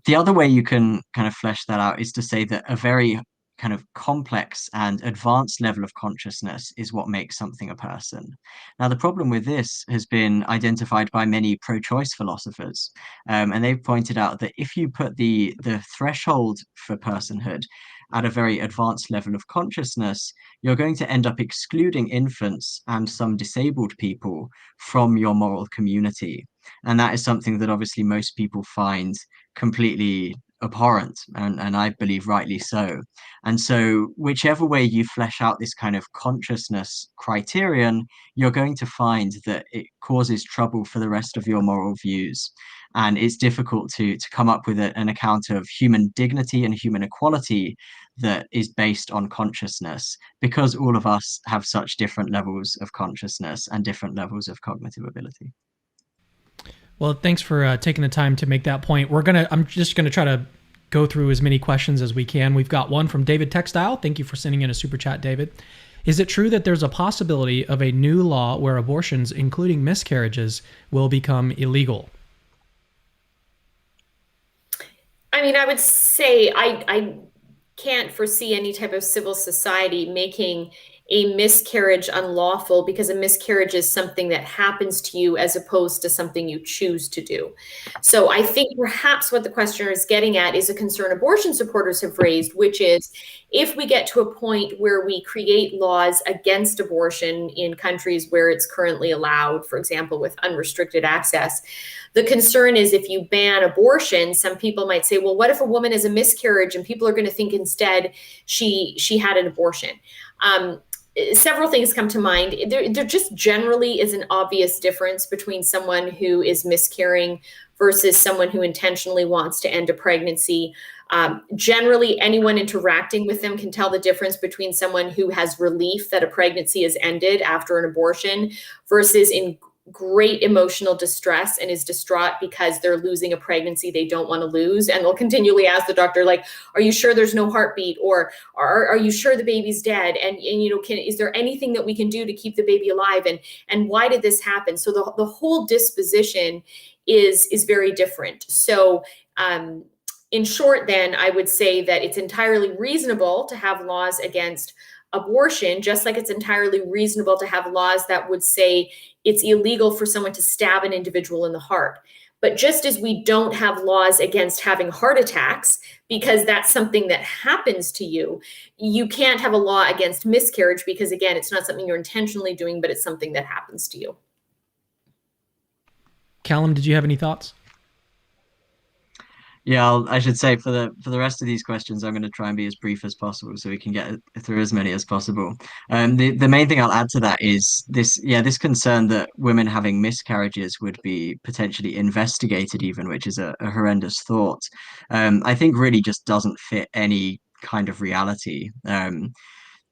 The other way you can kind of flesh that out is to say that a very kind of complex and advanced level of consciousness is what makes something a person. Now, the problem with this has been identified by many pro-choice philosophers, and they've pointed out that if you put the threshold for personhood at a very advanced level of consciousness, you're going to end up excluding infants and some disabled people from your moral community. And that is something that obviously most people find completely abhorrent, and I believe rightly so. And so whichever way you flesh out this kind of consciousness criterion, you're going to find that it causes trouble for the rest of your moral views. And it's difficult to come up with an account of human dignity and human equality that is based on consciousness, because all of us have such different levels of consciousness and different levels of cognitive ability. Well, thanks for taking the time to make that point. I'm just gonna try to go through as many questions as we can. We've got one from David Textile. Thank you for sending in a super chat, David. Is it true that there's a possibility of a new law where abortions, including miscarriages, will become illegal? I mean, I would say I can't foresee any type of civil society making a miscarriage unlawful, because a miscarriage is something that happens to you as opposed to something you choose to do. So I think perhaps what the questioner is getting at is a concern abortion supporters have raised, which is if we get to a point where we create laws against abortion in countries where it's currently allowed, for example, with unrestricted access, the concern is if you ban abortion, some people might say, well, what if a woman has a miscarriage and people are going to think instead she had an abortion? Several things come to mind. There just generally is an obvious difference between someone who is miscarrying versus someone who intentionally wants to end a pregnancy. Generally, anyone interacting with them can tell the difference between someone who has relief that a pregnancy is ended after an abortion versus in great emotional distress and is distraught because they're losing a pregnancy they don't want to lose, and they'll continually ask the doctor, like, are you sure there's no heartbeat, or are you sure the baby's dead, and is there anything that we can do to keep the baby alive, and why did this happen? So the whole disposition is very different. So in short, then, I would say that it's entirely reasonable to have laws against abortion, just like it's entirely reasonable to have laws that would say it's illegal for someone to stab an individual in the heart. But just as we don't have laws against having heart attacks, because that's something that happens to you, you can't have a law against miscarriage, because again, it's not something you're intentionally doing, but it's something that happens to you. Callum, did you have any thoughts? Yeah, I should say for the rest of these questions, I'm going to try and be as brief as possible so we can get through as many as possible. The main thing I'll add to that is this concern that women having miscarriages would be potentially investigated even, which is a horrendous thought. I think really just doesn't fit any kind of reality.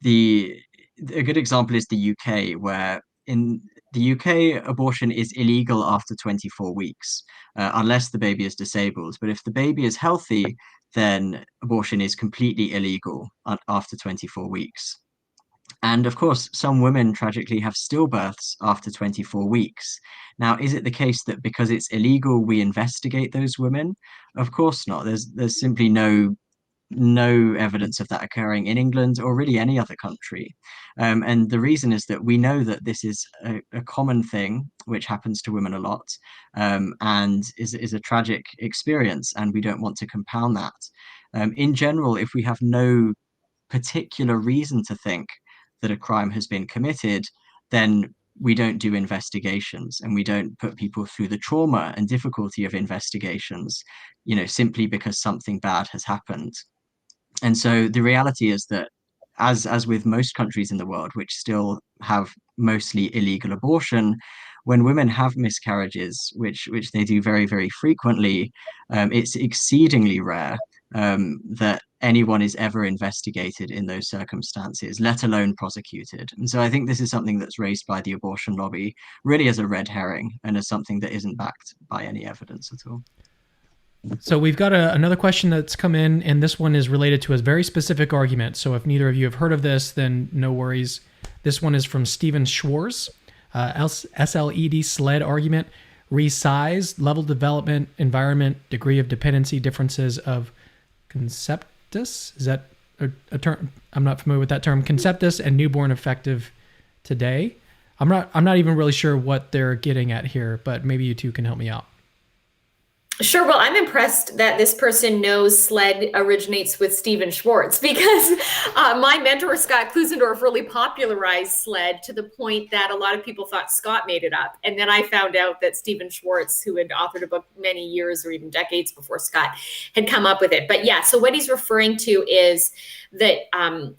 The A good example is the UK, where in the UK, abortion is illegal after 24 weeks, unless the baby is disabled. But if the baby is healthy, then abortion is completely illegal after 24 weeks. And of course, some women tragically have stillbirths after 24 weeks. Now, is it the case that because it's illegal, we investigate those women? Of course not. There's simply no evidence of that occurring in England or really any other country. And the reason is that we know that this is a common thing which happens to women a lot, and is a tragic experience, and we don't want to compound that. In general, if we have no particular reason to think that a crime has been committed, then we don't do investigations, and we don't put people through the trauma and difficulty of investigations, simply because something bad has happened. And so the reality is that, as with most countries in the world, which still have mostly illegal abortion, when women have miscarriages, which they do very, very frequently, it's exceedingly rare that anyone is ever investigated in those circumstances, let alone prosecuted. And so I think this is something that's raised by the abortion lobby really as a red herring and as something that isn't backed by any evidence at all. So we've got another question that's come in, and this one is related to a very specific argument. So if neither of you have heard of this, then no worries. This one is from Stephen Schwartz, SLED, SLED argument, resize, level development, environment, degree of dependency, differences of conceptus. Is that a term? I'm not familiar with that term. Conceptus and newborn effective today. I'm not even really sure what they're getting at here, but maybe you two can help me out. Sure. Well, I'm impressed that this person knows SLED originates with Stephen Schwartz, because my mentor, Scott Klusendorf, really popularized SLED to the point that a lot of people thought Scott made it up. And then I found out that Stephen Schwartz, who had authored a book many years or even decades before Scott, had come up with it. But yeah, so what he's referring to is that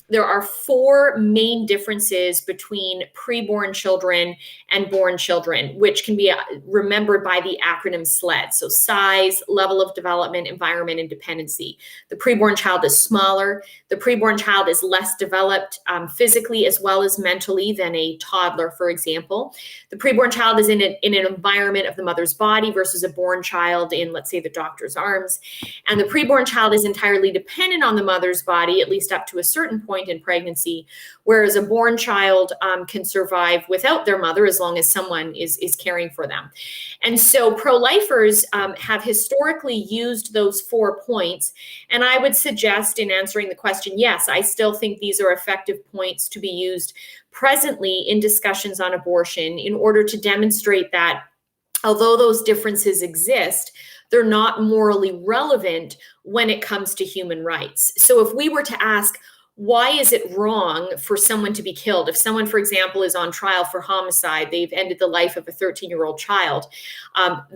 there are four main differences between preborn children and born children, which can be remembered by the acronym SLED. So size, size, level of development, environment, and dependency. The preborn child is smaller. The preborn child is less developed physically as well as mentally than a toddler, for example. The preborn child is in an environment of the mother's body versus a born child in, let's say, the doctor's arms. And the preborn child is entirely dependent on the mother's body, at least up to a certain point in pregnancy, whereas a born child can survive without their mother as long as someone is caring for them. And so pro-lifers have historically used those 4 points. And I would suggest in answering the question, yes, I still think these are effective points to be used presently in discussions on abortion in order to demonstrate that although those differences exist, they're not morally relevant when it comes to human rights. So if we were to ask, why is it wrong for someone to be killed? If someone, for example, is on trial for homicide, they've ended the life of a 13-year-old child,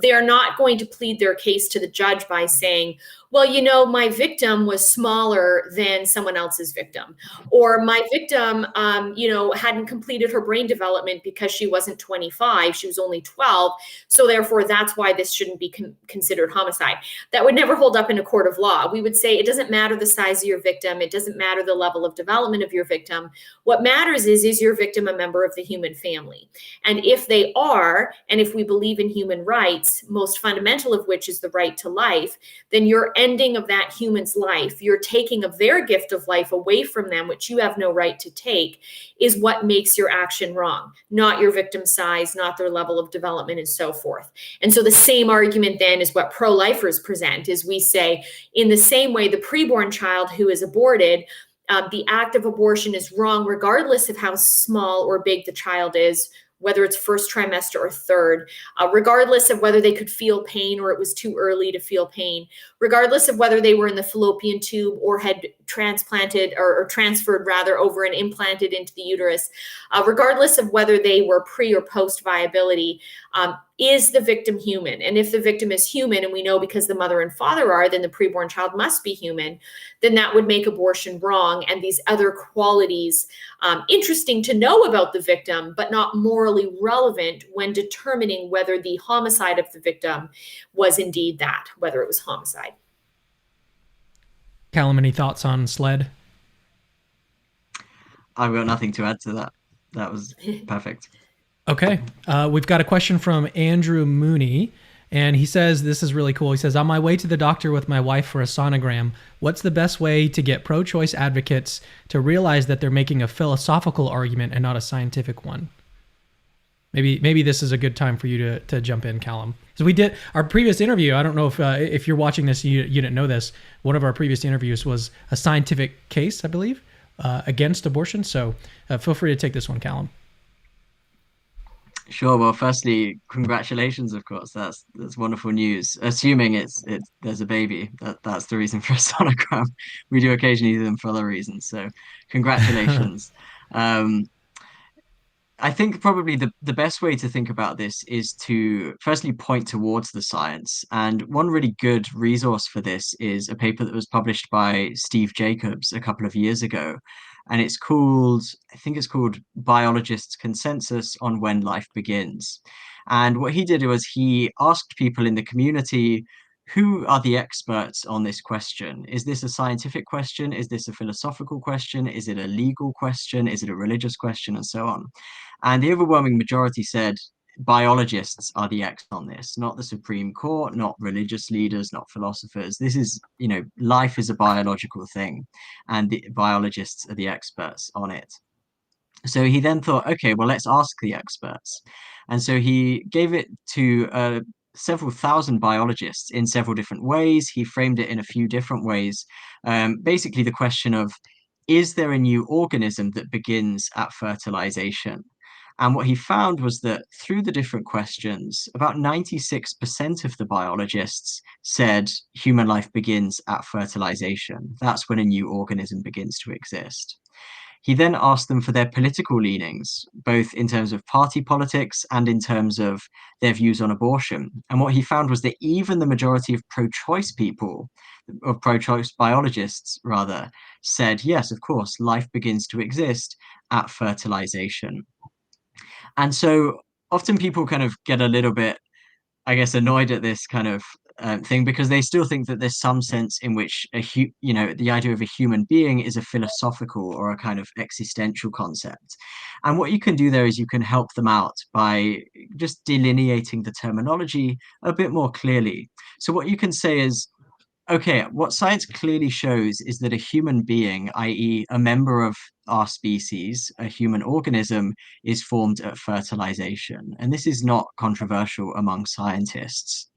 they are not going to plead their case to the judge by saying, well, you know, my victim was smaller than someone else's victim, or my victim, hadn't completed her brain development because she wasn't 25, she was only 12. So therefore, that's why this shouldn't be considered homicide. That would never hold up in a court of law. We would say it doesn't matter the size of your victim. It doesn't matter the level of development of your victim. What matters is your victim a member of the human family? And if they are, and if we believe in human rights, most fundamental of which is the right to life, then you're ending of that human's life, you're taking of their gift of life away from them, which you have no right to take, is what makes your action wrong, not your victim's size, not their level of development, and so forth. And so the same argument then is what pro-lifers present, is we say, in the same way, the preborn child who is aborted, the act of abortion is wrong, regardless of how small or big the child is, whether it's first trimester or third, regardless of whether they could feel pain or it was too early to feel pain, regardless of whether they were in the fallopian tube or had transplanted or transferred rather over and implanted into the uterus, regardless of whether they were pre or post viability, is the victim human? And if the victim is human, and we know because the mother and father are, then the preborn child must be human, then that would make abortion wrong. And these other qualities interesting to know about the victim, but not morally relevant when determining whether the homicide of the victim was indeed that, whether it was homicide. Callum, any thoughts on SLED? I've got nothing to add to that. That was perfect. Okay. We've got a question from Andrew Mooney, and he says, this is really cool. He says, on my way to the doctor with my wife for a sonogram, what's the best way to get pro-choice advocates to realize that they're making a philosophical argument and not a scientific one? Maybe this is a good time for you to jump in, Callum. So we did our previous interview. I don't know if you're watching this, you didn't know this. One of our previous interviews was a scientific case, I believe, against abortion. So feel free to take this one, Callum. Sure. Well, firstly, congratulations, of course. That's wonderful news. Assuming it's there's a baby, that's the reason for a sonogram. We do occasionally do them for other reasons. So congratulations. I think probably the best way to think about this is to firstly point towards the science. And one really good resource for this is a paper that was published by Steve Jacobs a couple of years ago. And I think it's called Biologists' Consensus on When Life Begins. And what he did was he asked people in the community, who are the experts on this question? Is this a scientific question? Is this a philosophical question? Is it a legal question? Is it a religious question? And so on. And the overwhelming majority said biologists are the experts on this, not the Supreme Court, not religious leaders, not philosophers. This is, life is a biological thing, and the biologists are the experts on it. So he then thought, okay, well, let's ask the experts. And so he gave it to several thousand biologists in several different ways. He framed it in a few different ways. Basically, the question of, is there a new organism that begins at fertilization? And what he found was that through the different questions, about 96% of the biologists said human life begins at fertilization. That's when a new organism begins to exist. He then asked them for their political leanings, both in terms of party politics and in terms of their views on abortion. And what he found was that even the majority of pro-choice people, of pro-choice biologists rather, said, yes, of course, life begins to exist at fertilization. And so often people kind of get a little bit, I guess, annoyed at this kind of thing, because they still think that there's some sense in which the idea of a human being is a philosophical or a kind of existential concept. And what you can do there is you can help them out by just delineating the terminology a bit more clearly. So what you can say is, okay, what science clearly shows is that a human being, i.e., a member of our species, a human organism, is formed at fertilization. And this is not controversial among scientists.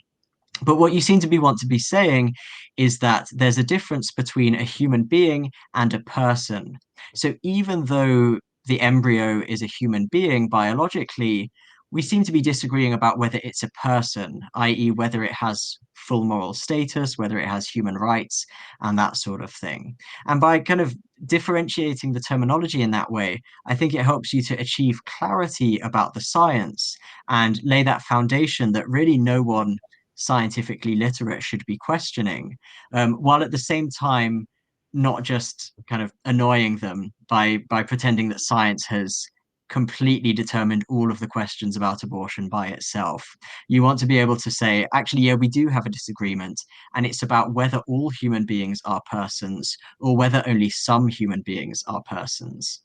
But what you seem to want to be saying is that there's a difference between a human being and a person. So even though the embryo is a human being biologically, we seem to be disagreeing about whether it's a person, i.e., whether it has full moral status, whether it has human rights, and that sort of thing. And by kind of differentiating the terminology in that way, I think it helps you to achieve clarity about the science and lay that foundation that really no one scientifically literate should be questioning, while at the same time not just kind of annoying them by pretending that science has completely determined all of the questions about abortion by itself. You want to be able to say, actually, yeah, we do have a disagreement, and it's about whether all human beings are persons or whether only some human beings are persons.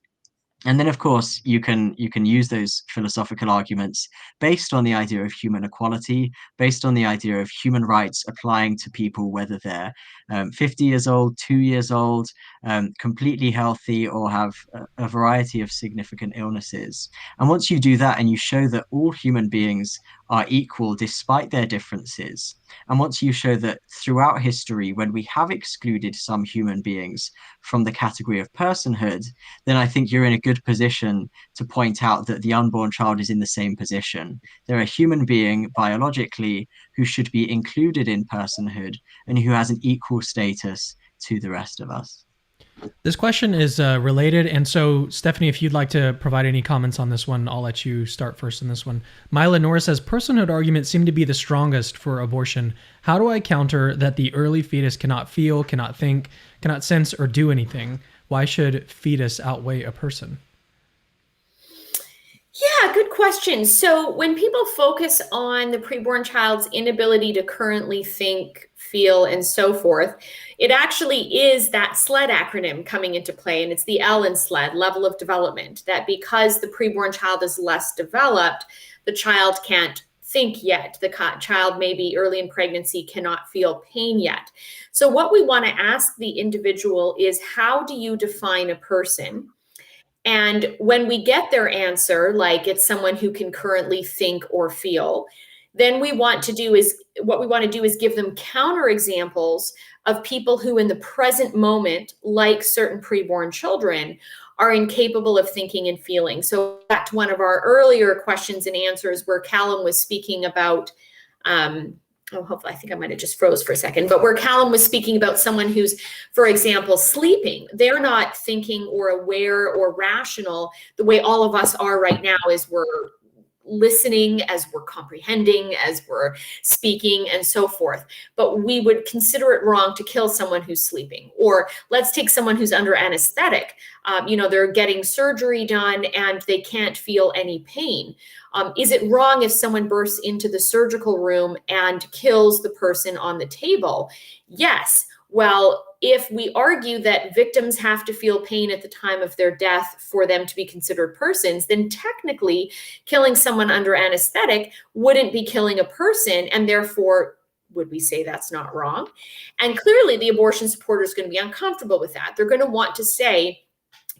And then, of course, you can use those philosophical arguments based on the idea of human equality, based on the idea of human rights applying to people, whether they're 50 years old, 2 years old, completely healthy, or have a variety of significant illnesses. And once you do that and you show that all human beings are equal despite their differences, and once you show that throughout history, when we have excluded some human beings from the category of personhood, then I think you're in a good position to point out that the unborn child is in the same position. They're a human being biologically who should be included in personhood and who has an equal status to the rest of us. This question is related. And so, Stephanie, if you'd like to provide any comments on this one, I'll let you start first in this one. Myla Nora says, personhood arguments seem to be the strongest for abortion. How do I counter that the early fetus cannot feel, cannot think, cannot sense, or do anything? Why should fetus outweigh a person? Yeah, good question. So when people focus on the preborn child's inability to currently think, feel, and so forth, it actually is that SLED acronym coming into play, and it's the L in SLED, level of development, that because the preborn child is less developed, the child can't think yet. The child maybe early in pregnancy cannot feel pain yet. So what we want to ask the individual is, how do you define a person? And when we get their answer, like it's someone who can currently think or feel, then what we want to do is give them counter examples of people who in the present moment, like certain preborn children, are incapable of thinking and feeling. So back to one of our earlier questions and answers where Callum was speaking about, hopefully, I think I might have just froze for a second, but where Callum was speaking about someone who's, for example, sleeping, they're not thinking or aware or rational the way all of us are right now, as we're listening, as we're comprehending, as we're speaking, and so forth. But we would consider it wrong to kill someone who's sleeping. Or let's take someone who's under anesthetic. They're getting surgery done and they can't feel any pain. Is it wrong if someone bursts into the surgical room and kills the person on the table? Yes. Well, if we argue that victims have to feel pain at the time of their death for them to be considered persons, then technically killing someone under anesthetic wouldn't be killing a person, and therefore would we say that's not wrong? And clearly the abortion supporter is going to be uncomfortable with that. They're going to want to say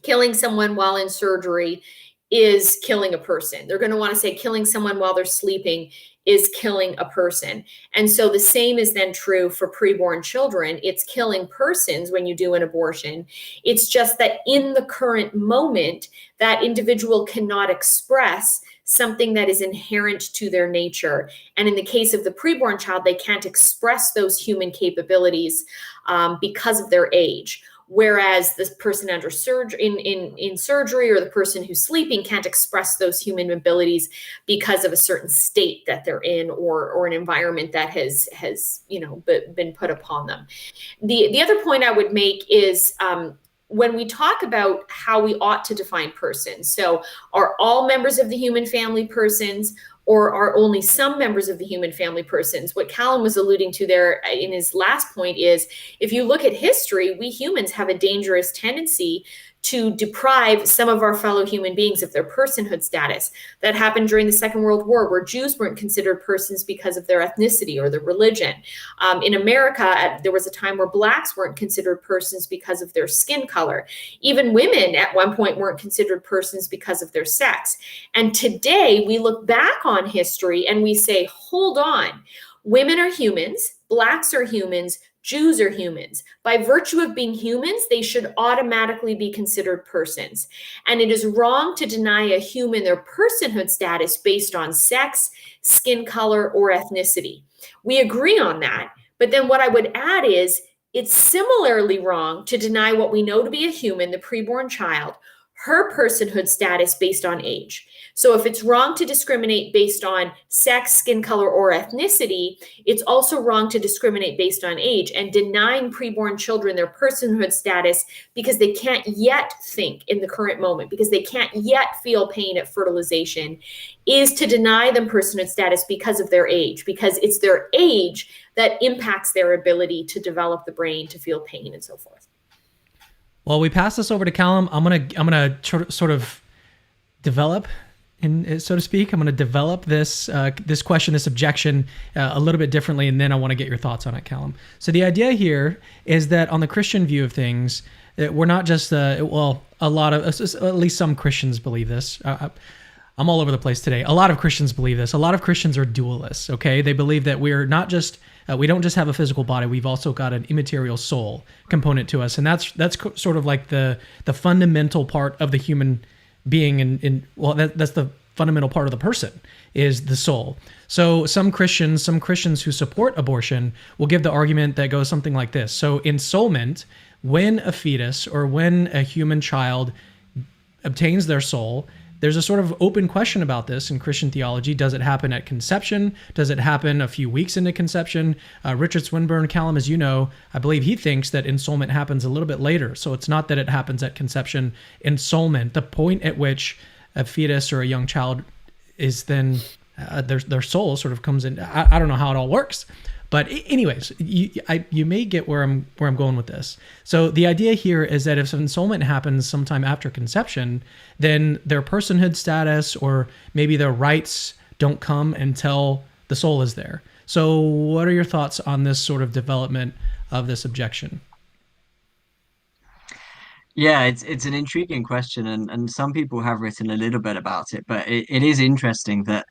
killing someone while in surgery is killing a person. They're going to want to say killing someone while they're sleeping is killing a person. And so the same is then true for preborn children. It's killing persons when you do an abortion. It's just that in the current moment, that individual cannot express something that is inherent to their nature. And in the case of the preborn child, they can't express those human capabilities because of their age. Whereas the person under in surgery, or the person who's sleeping, can't express those human abilities because of a certain state that they're in, or an environment that has been put upon them. The other point I would make is when we talk about how we ought to define persons. So are all members of the human family persons, or are only some members of the human family persons? What Callum was alluding to there in his last point is, if you look at history, we humans have a dangerous tendency to deprive some of our fellow human beings of their personhood status. That happened during the Second World War, where Jews weren't considered persons because of their ethnicity or their religion. In America, there was a time where Blacks weren't considered persons because of their skin color. Even women at one point weren't considered persons because of their sex. And today we look back on history and we say, hold on, women are humans, Blacks are humans, Jews are humans. By virtue of being humans, they should automatically be considered persons. And it is wrong to deny a human their personhood status based on sex, skin color, or ethnicity. We agree on that. But then what I would add is, it's similarly wrong to deny what we know to be a human, the preborn child, her personhood status based on age. So if it's wrong to discriminate based on sex, skin color, or ethnicity, it's also wrong to discriminate based on age. And denying preborn children their personhood status because they can't yet think in the current moment, because they can't yet feel pain at fertilization, is to deny them personhood status because of their age, because it's their age that impacts their ability to develop the brain, to feel pain, and so forth. Well, we pass this over to Callum. I'm gonna sort of develop, so to speak. I'm gonna develop this question, this objection, a little bit differently, and then I want to get your thoughts on it, Callum. So the idea here is that on the Christian view of things, we're not just a lot of, at least some Christians believe this. I'm all over the place today. A lot of Christians believe this. A lot of Christians are dualists. Okay, they believe that we're not just we don't just have a physical body. We've also got an immaterial soul component to us, and that's sort of like the fundamental part of the human being. And that's the fundamental part of the person, is the soul. So some Christians who support abortion will give the argument that goes something like this. So ensoulment, when a fetus or when a human child obtains their soul, there's a sort of open question about this in Christian theology. Does it happen at conception? Does it happen a few weeks into conception? Richard Swinburne, Callum, as you know, I believe he thinks that ensoulment happens a little bit later. So it's not that it happens at conception. Ensoulment, the point at which a fetus or a young child is then, their soul sort of comes in. I don't know how it all works. But anyways, you may get where I'm going with this. So the idea here is that if ensoulment happens sometime after conception, then their personhood status or maybe their rights don't come until the soul is there. So what are your thoughts on this sort of development of this objection? Yeah, it's an intriguing question, and some people have written a little bit about it, but it is interesting that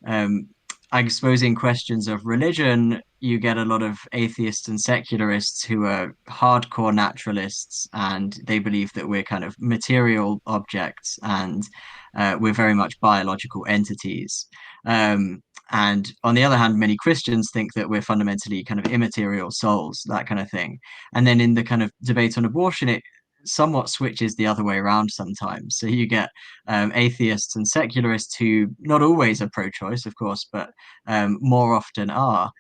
um, I suppose in questions of religion, you get a lot of atheists and secularists who are hardcore naturalists, and they believe that we're kind of material objects and we're very much biological entities. And on the other hand, many Christians think that we're fundamentally kind of immaterial souls, that kind of thing. And then in the kind of debate on abortion, it somewhat switches the other way around sometimes. So you get atheists and secularists who not always are pro-choice, of course, but more often are,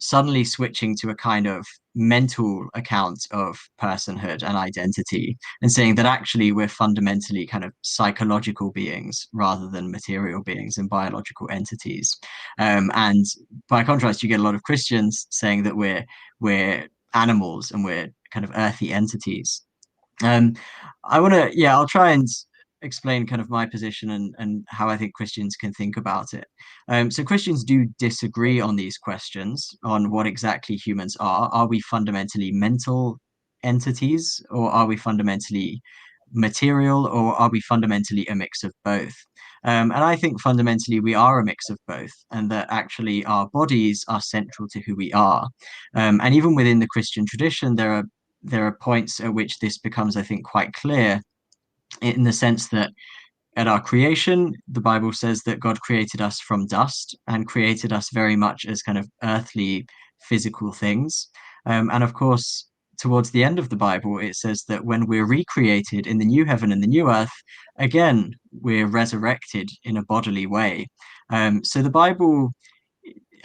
suddenly switching to a kind of mental account of personhood and identity and saying that actually we're fundamentally kind of psychological beings rather than material beings and biological entities. And by contrast, you get a lot of Christians saying that we're animals and we're kind of earthy entities. Um, I'll try and explain kind of my position and how I think Christians can think about it. So Christians do disagree on these questions on what exactly humans are. Are we fundamentally mental entities, or are we fundamentally material, or are we fundamentally a mix of both? And I think fundamentally we are a mix of both, and that actually our bodies are central to who we are. And even within the Christian tradition, there are points at which this becomes, I think, quite clear, in the sense that at our creation, the Bible says that God created us from dust and created us very much as kind of earthly, physical things. And of course, towards the end of the Bible, it says that when we're recreated in the new heaven and the new earth, again, we're resurrected in a bodily way. So the Bible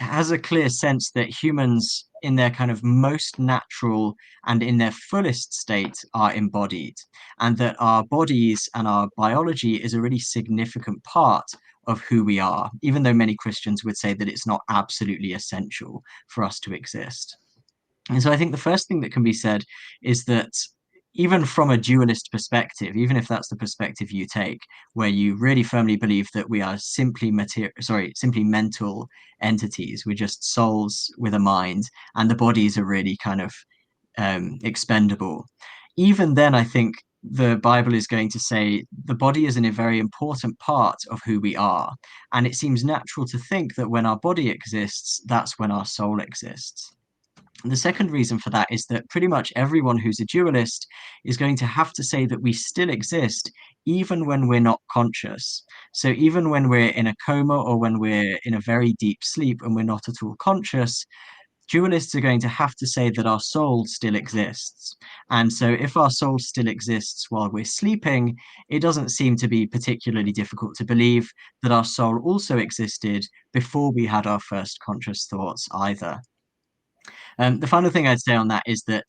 has a clear sense that humans in their kind of most natural and in their fullest state are embodied, and that our bodies and our biology is a really significant part of who we are, even though many Christians would say that it's not absolutely essential for us to exist. And so I think the first thing that can be said is that even from a dualist perspective, even if that's the perspective you take, where you really firmly believe that we are simply mental entities, we're just souls with a mind, and the bodies are really kind of expendable. Even then, I think the Bible is going to say the body is a very important part of who we are. And it seems natural to think that when our body exists, that's when our soul exists. The second reason for that is that pretty much everyone who's a dualist is going to have to say that we still exist even when we're not conscious. So even when we're in a coma or when we're in a very deep sleep and we're not at all conscious, dualists are going to have to say that our soul still exists. And so if our soul still exists while we're sleeping, it doesn't seem to be particularly difficult to believe that our soul also existed before we had our first conscious thoughts either. The final thing I'd say on that is that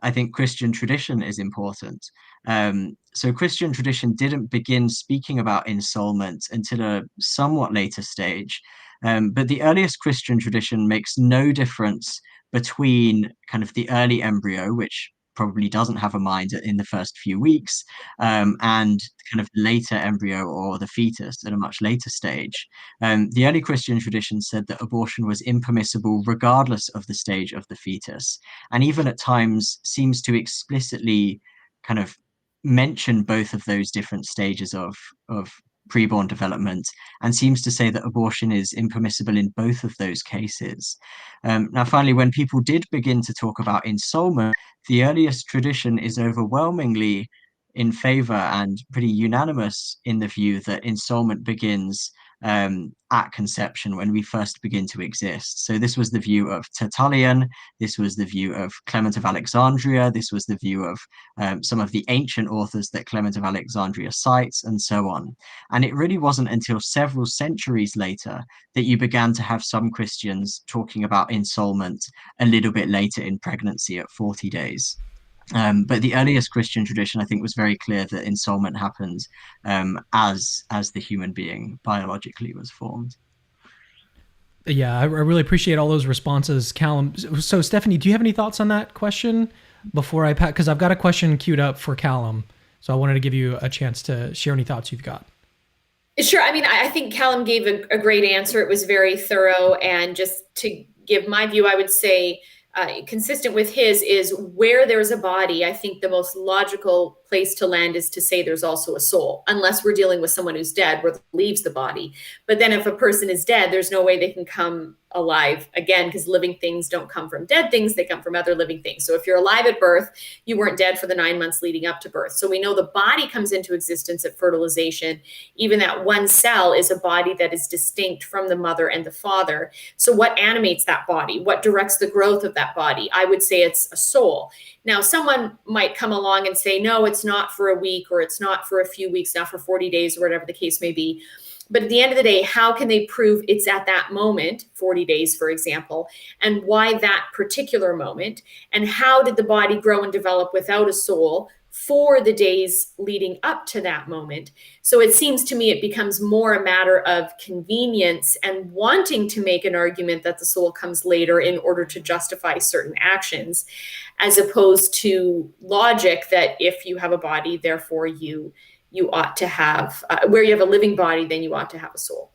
I think Christian tradition is important. So Christian tradition didn't begin speaking about ensoulment until a somewhat later stage. But the earliest Christian tradition makes no difference between kind of the early embryo, which probably doesn't have a mind in the first few weeks, and kind of later embryo or the fetus at a much later stage. The early Christian tradition said that abortion was impermissible regardless of the stage of the fetus, and even at times seems to explicitly kind of mention both of those different stages of preborn development, and seems to say that abortion is impermissible in both of those cases. Now, finally, when people did begin to talk about ensoulment, the earliest tradition is overwhelmingly in favor and pretty unanimous in the view that ensoulment begins at conception when we first begin to exist. So this was the view of Tertullian, this was the view of Clement of Alexandria, this was the view of some of the ancient authors that Clement of Alexandria cites, and so on. And it really wasn't until several centuries later that you began to have some Christians talking about ensoulment a little bit later in pregnancy at 40 days. But the earliest Christian tradition, I think, was very clear that ensoulment happened as the human being biologically was formed. Yeah, I really appreciate all those responses, Callum. So, Stephanie, do you have any thoughts on that question before I pass? Because I've got a question queued up for Callum, so I wanted to give you a chance to share any thoughts you've got. Sure. I mean, I think Callum gave a great answer. It was very thorough. And just to give my view, I would say, consistent with his, is where there's a body, I think the most logical place to land is to say there's also a soul, unless we're dealing with someone who's dead, where leaves the body. But then if a person is dead, there's no way they can come alive again, because living things don't come from dead things, they come from other living things. So if you're alive at birth, you weren't dead for the 9 months leading up to birth. So we know the body comes into existence at fertilization. Even that one cell is a body that is distinct from the mother and the father. So what animates that body? What directs the growth of that body? I would say it's a soul. Now, someone might come along and say, no, it's not for a week, or it's not for a few weeks, not for 40 days, or whatever the case may be. But at the end of the day, how can they prove it's at that moment, 40 days, for example, and why that particular moment? And how did the body grow and develop without a soul for the days leading up to that moment? So it seems to me it becomes more a matter of convenience and wanting to make an argument that the soul comes later in order to justify certain actions, as opposed to logic that if you have a body, therefore you ought to have, where you have a living body, then you ought to have a soul.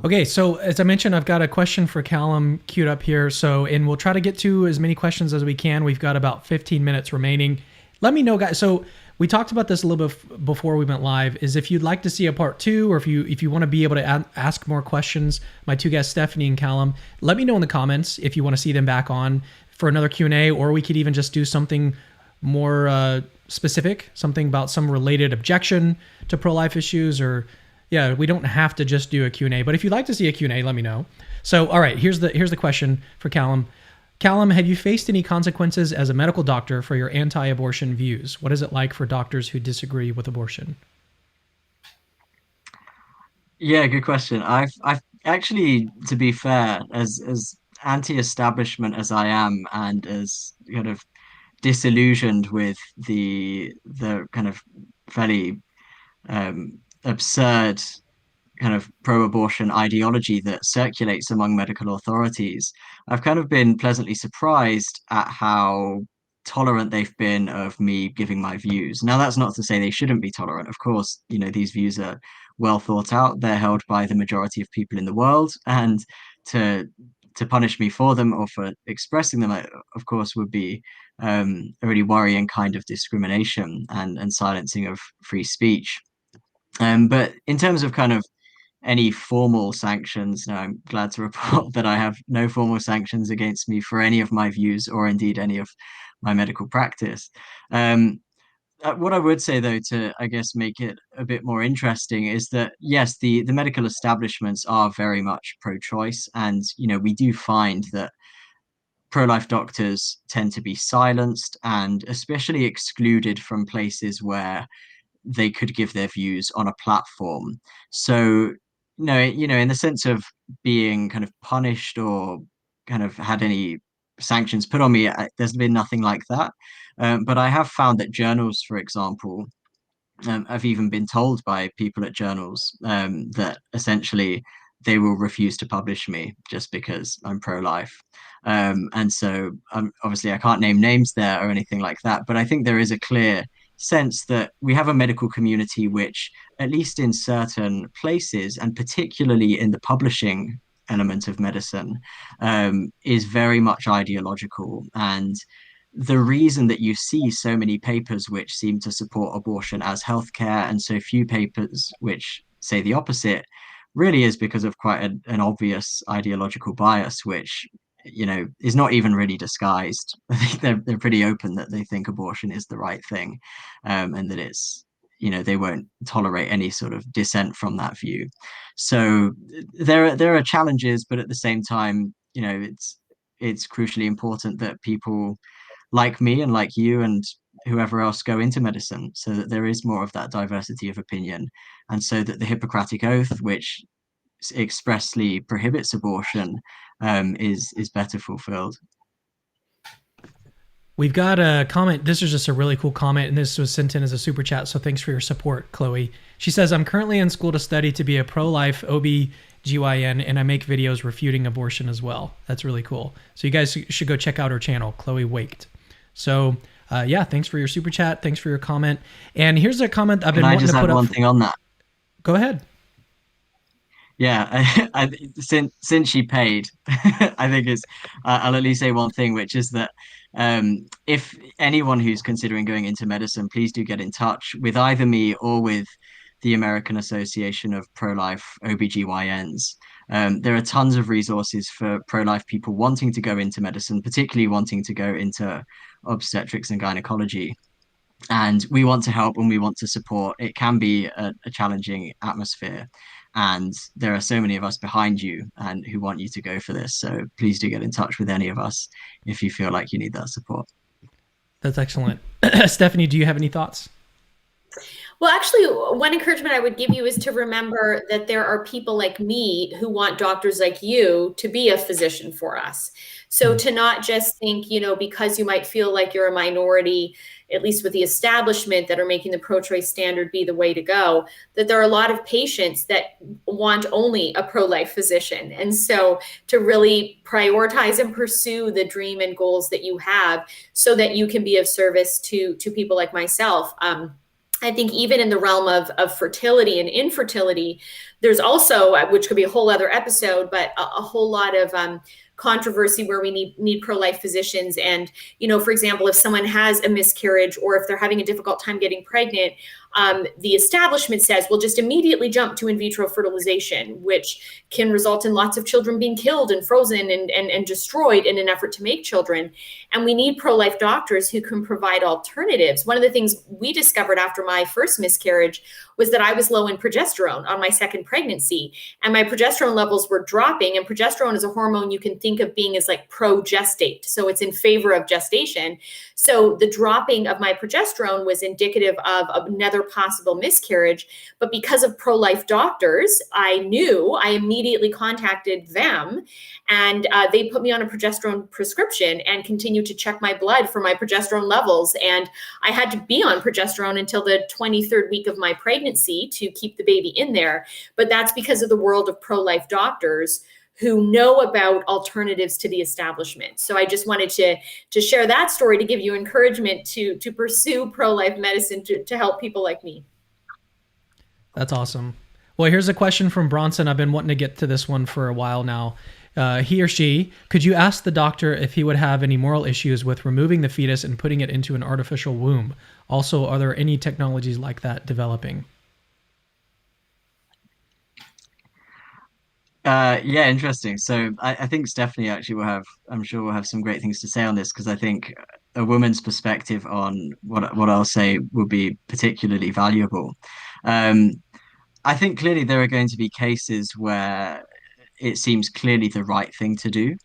Okay, so as I mentioned, I've got a question for Callum queued up here. So, and we'll try to get to as many questions as we can. We've got about 15 minutes remaining. Let me know, guys. So we talked about this a little bit before we went live, is if you'd like to see a part 2, or if you want to be able to ask more questions, my two guests, Stephanie and Callum, let me know in the comments if you want to see them back on for another Q&A, or we could even just do something more specific, something about some related objection to pro-life issues, or yeah, we don't have to just do a Q&A, but if you'd like to see a Q&A, let me know. So, all right, here's the question for Callum. Callum, have you faced any consequences as a medical doctor for your anti-abortion views? What is it like for doctors who disagree with abortion? Yeah, good question. I've actually, to be fair, anti-establishment as I am, and as kind of disillusioned with the kind of fairly absurd kind of pro-abortion ideology that circulates among medical authorities, I've kind of been pleasantly surprised at how tolerant they've been of me giving my views. Now, that's not to say they shouldn't be tolerant. Of course, these views are well thought out. They're held by the majority of people in the world, and to punish me for them or for expressing them, of course, would be a really worrying kind of discrimination and silencing of free speech. But in terms of kind of any formal sanctions, no, I'm glad to report that I have no formal sanctions against me for any of my views or indeed any of my medical practice. What I would say, though, to I guess make it a bit more interesting, is that yes, the medical establishments are very much pro-choice, and we do find that pro-life doctors tend to be silenced and especially excluded from places where they could give their views on a platform. So, no, in the sense of being kind of punished or kind of had any sanctions put on me, there's been nothing like that. But I have found that journals, for example, I've even been told by people at journals that essentially they will refuse to publish me just because I'm pro-life. And so obviously I can't name names there or anything like that, but I think there is a clear sense that we have a medical community which, at least in certain places, and particularly in the publishing element of medicine, is very much ideological. And the reason that you see so many papers which seem to support abortion as healthcare and so few papers which say the opposite really is because of quite an obvious ideological bias, which is not even really disguised. I think they're pretty open that they think abortion is the right thing, and that it's they won't tolerate any sort of dissent from that view. So there are challenges, but at the same time, it's crucially important that people like me and like you and whoever else go into medicine, so that there is more of that diversity of opinion, and so that the Hippocratic Oath, which expressly prohibits abortion, is better fulfilled. We've got a comment. This is just a really cool comment, and this was sent in as a super chat, so thanks for your support, Chloe. She says, I'm currently in school to study to be a pro-life OB-GYN, and I make videos refuting abortion as well. That's really cool. So you guys should go check out her channel, Chloe Waked. So yeah, thanks for your super chat. Thanks for your comment. And here's a comment I've been wanting to put up. Can I just add one thing on that? Go ahead. Yeah, since she paid, I think I'll at least say one thing, which is that if anyone who's considering going into medicine, please do get in touch with either me or with the American Association of Pro-Life OBGYNs. There are tons of resources for pro-life people wanting to go into medicine, particularly wanting to go into obstetrics and gynecology. And we want to help and we want to support. It can be a challenging atmosphere. And there are so many of us behind you and who want you to go for this. So please do get in touch with any of us if you feel like you need that support. That's excellent. Stephanie, do you have any thoughts? Well, actually, one encouragement I would give you is to remember that there are people like me who want doctors like you to be a physician for us. So to not just think, because you might feel like you're a minority, at least with the establishment that are making the pro-choice standard be the way to go, that there are a lot of patients that want only a pro-life physician. And so to really prioritize and pursue the dream and goals that you have so that you can be of service to people like myself. I think even in the realm of fertility and infertility, there's also, which could be a whole other episode, but a whole lot of controversy where we need pro-life physicians. And, for example, if someone has a miscarriage or if they're having a difficult time getting pregnant, the establishment says, we'll just immediately jump to in vitro fertilization, which can result in lots of children being killed and frozen and destroyed in an effort to make children. And we need pro-life doctors who can provide alternatives. One of the things we discovered after my first miscarriage was that I was low in progesterone on my second pregnancy, and my progesterone levels were dropping. And progesterone is a hormone you can think of being as like pro-gestate. So it's in favor of gestation. So the dropping of my progesterone was indicative of another possible miscarriage. But because of pro-life doctors, I immediately contacted them, and they put me on a progesterone prescription and continued to check my blood for my progesterone levels. And I had to be on progesterone until the 23rd week of my pregnancy to keep the baby in there. But that's because of the world of pro-life doctors who know about alternatives to the establishment. So I just wanted to share that story to give you encouragement to pursue pro-life medicine to help people like me. That's awesome. Well, here's a question from Bronson. I've been wanting to get to this one for a while now. He or she, could you ask the doctor if he would have any moral issues with removing the fetus and putting it into an artificial womb? Also, are there any technologies like that developing? Yeah, interesting. So I think Stephanie actually I'm sure we'll have some great things to say on this, because I think a woman's perspective on what I'll say will be particularly valuable. Um, I think clearly there are going to be cases where it seems clearly the right thing to do.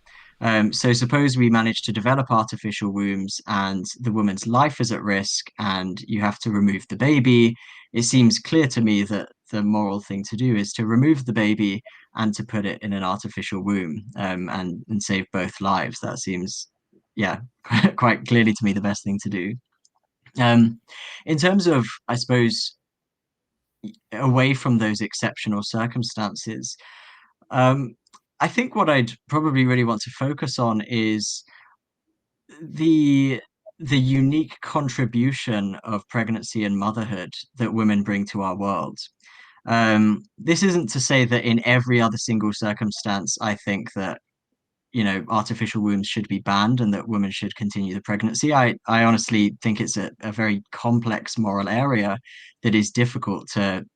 So suppose we manage to develop artificial wombs and the woman's life is at risk and you have to remove the baby. It seems clear to me that the moral thing to do is to remove the baby and to put it in an artificial womb, and save both lives. That seems, yeah, quite clearly to me the best thing to do. In terms of, I suppose, away from those exceptional circumstances, um, I think what I'd probably really want to focus on is the the unique contribution of pregnancy and motherhood that women bring to our world. This isn't to say that in every other single circumstance, I think that, artificial wombs should be banned and that women should continue the pregnancy. I honestly think it's a very complex moral area that is difficult to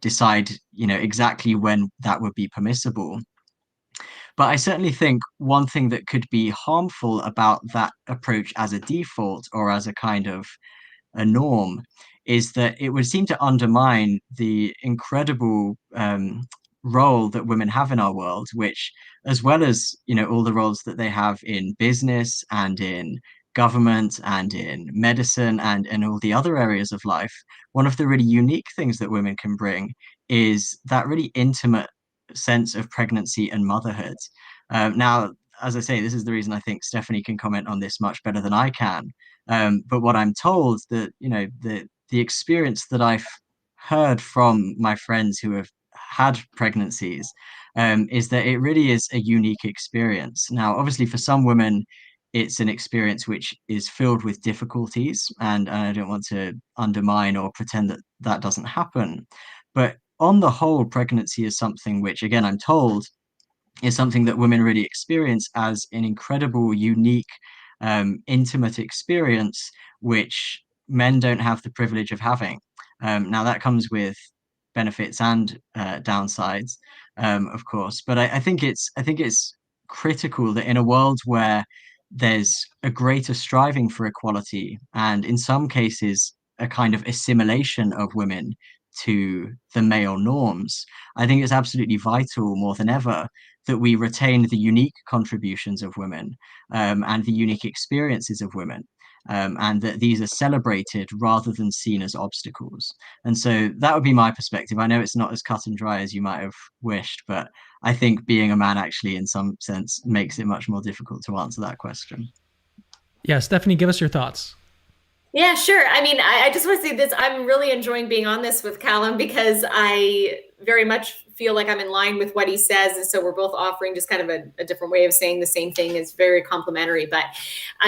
decide, exactly when that would be permissible. But I certainly think one thing that could be harmful about that approach as a default or as a kind of a norm is that it would seem to undermine the incredible role that women have in our world, which, as well as all the roles that they have in business and in government and in medicine and all the other areas of life, one of the really unique things that women can bring is that really intimate sense of pregnancy and motherhood. Now, as I say, this is the reason I think Stephanie can comment on this much better than I can. But what I'm told that, the experience that I've heard from my friends who have had pregnancies, is that it really is a unique experience. Now, obviously, for some women, it's an experience which is filled with difficulties, and I don't want to undermine or pretend that that doesn't happen. But on the whole, pregnancy is something which, again, I'm told, is something that women really experience as an incredible, unique, intimate experience, which men don't have the privilege of having. Now, that comes with benefits and downsides, of course. But I think it's critical that in a world where there's a greater striving for equality, and in some cases a kind of assimilation of women to the male norms, I think it's absolutely vital more than ever that we retain the unique contributions of women, and the unique experiences of women, and that these are celebrated rather than seen as obstacles. And so that would be my perspective. I know it's not as cut and dry as you might have wished, but I think being a man actually, in some sense, makes it much more difficult to answer that question. Yeah, Stephanie, give us your thoughts. Yeah, sure. I mean, I just want to say this. I'm really enjoying being on this with Callum because I very much feel like I'm in line with what he says. And so we're both offering just kind of a different way of saying the same thing. It's very complimentary. But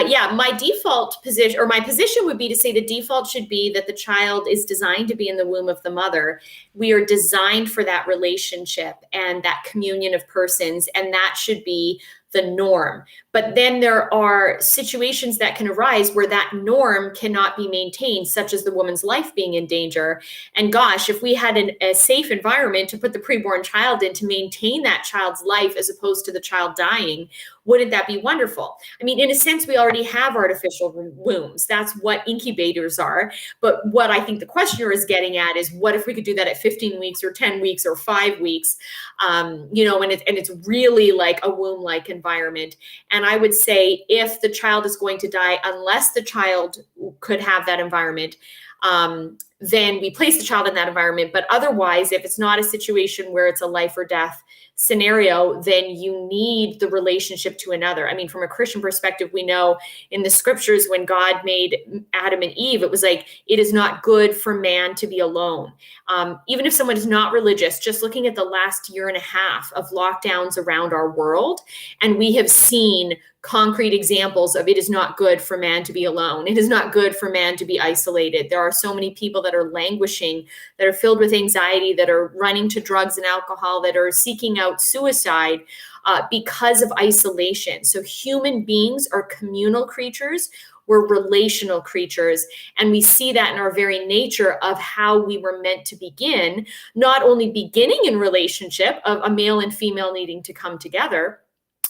yeah, my default position, or my position, would be to say the default should be that the child is designed to be in the womb of the mother. We are designed for that relationship and that communion of persons, and that should be the norm. But then there are situations that can arise where that norm cannot be maintained, such as the woman's life being in danger. And gosh, if we had a safe environment to put the preborn child in to maintain that child's life as opposed to the child dying, wouldn't that be wonderful? I mean, in a sense, we already have artificial wombs. That's what incubators are. But what I think the questioner is getting at is, what if we could do that at 15 weeks or 10 weeks or 5 weeks, and it's really like a womb-like environment. And I would say if the child is going to die, unless the child could have that environment, then we place the child in that environment. But otherwise, if it's not a situation where it's a life or death scenario, then you need the relationship to another. I mean, from a Christian perspective, we know in the scriptures, when God made Adam and Eve, it was like, it is not good for man to be alone. Even if someone is not religious, just looking at the last year and a half of lockdowns around our world, and we have seen concrete examples of it is not good for man to be alone. It is not good for man to be isolated. There are so many people that are languishing, that are filled with anxiety, that are running to drugs and alcohol, that are seeking out suicide because of isolation. So human beings are communal creatures. We're relational creatures. And we see that in our very nature of how we were meant to begin, not only beginning in relationship of a male and female needing to come together,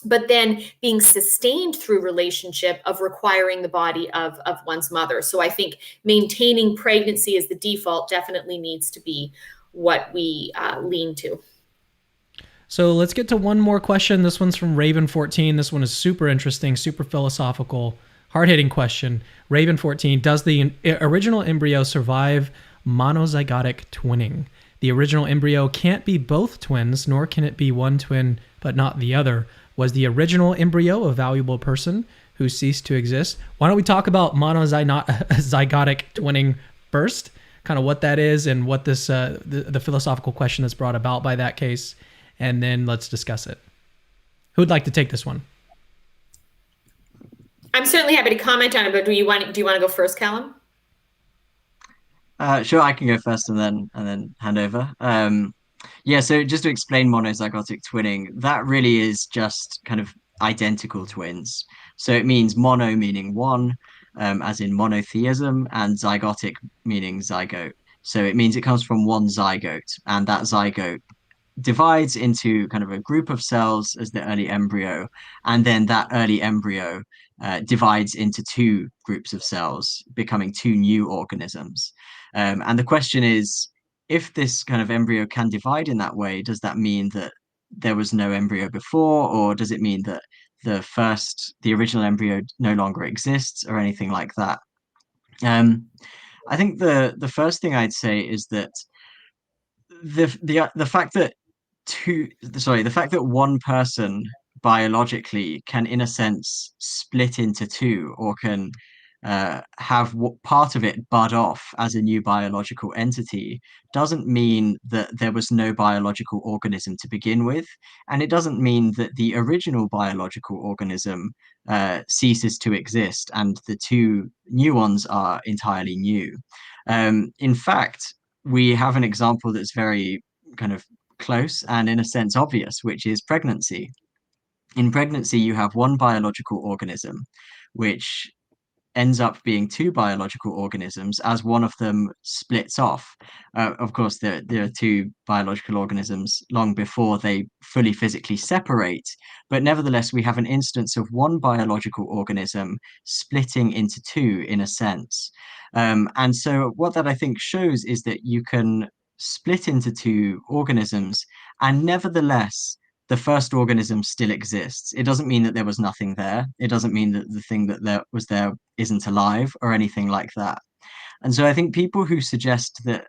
but then being sustained through relationship of requiring the body of one's mother. So I think maintaining pregnancy as the default definitely needs to be what we lean to. So let's get to one more question. This one's from Raven14. This one is super interesting, super philosophical, hard-hitting question. Raven14, does the original embryo survive monozygotic twinning? The original embryo can't be both twins, nor can it be one twin but not the other. Was the original embryo a valuable person who ceased to exist? Why don't we talk about monozygotic twinning first, kind of what that is and what this the philosophical question that's brought about by that case, and then let's discuss it. Who'd like to take this one? I'm certainly happy to comment on it, but do you want to go first, Callum? Sure, I can go first and then hand over. Yeah, so just to explain monozygotic twinning, that really is just kind of identical twins. So it means mono meaning one, as in monotheism, and zygotic meaning zygote. So it means it comes from one zygote, and that zygote divides into kind of a group of cells as the early embryo, and then that early embryo divides into two groups of cells, becoming two new organisms. And the question is, if this kind of embryo can divide in that way, does that mean that there was no embryo before, or does it mean that the original embryo no longer exists, or anything like that? I think the first thing I'd say is that the fact that the fact that one person biologically can, in a sense, split into two, or can have part of it bud off as a new biological entity, doesn't mean that there was no biological organism to begin with, and it doesn't mean that the original biological organism ceases to exist and the two new ones are entirely new. In fact, we have an example that's very kind of close and, in a sense, obvious, which is pregnancy. In pregnancy, you have one biological organism, which ends up being two biological organisms as one of them splits off. Of course, there are two biological organisms long before they fully physically separate, but nevertheless, we have an instance of one biological organism splitting into two, in a sense. And so what that, I think, shows is that you can split into two organisms, and nevertheless, the first organism still exists. It doesn't mean that there was nothing there. It doesn't mean that the thing that there was there isn't alive or anything like that. And so I think people who suggest that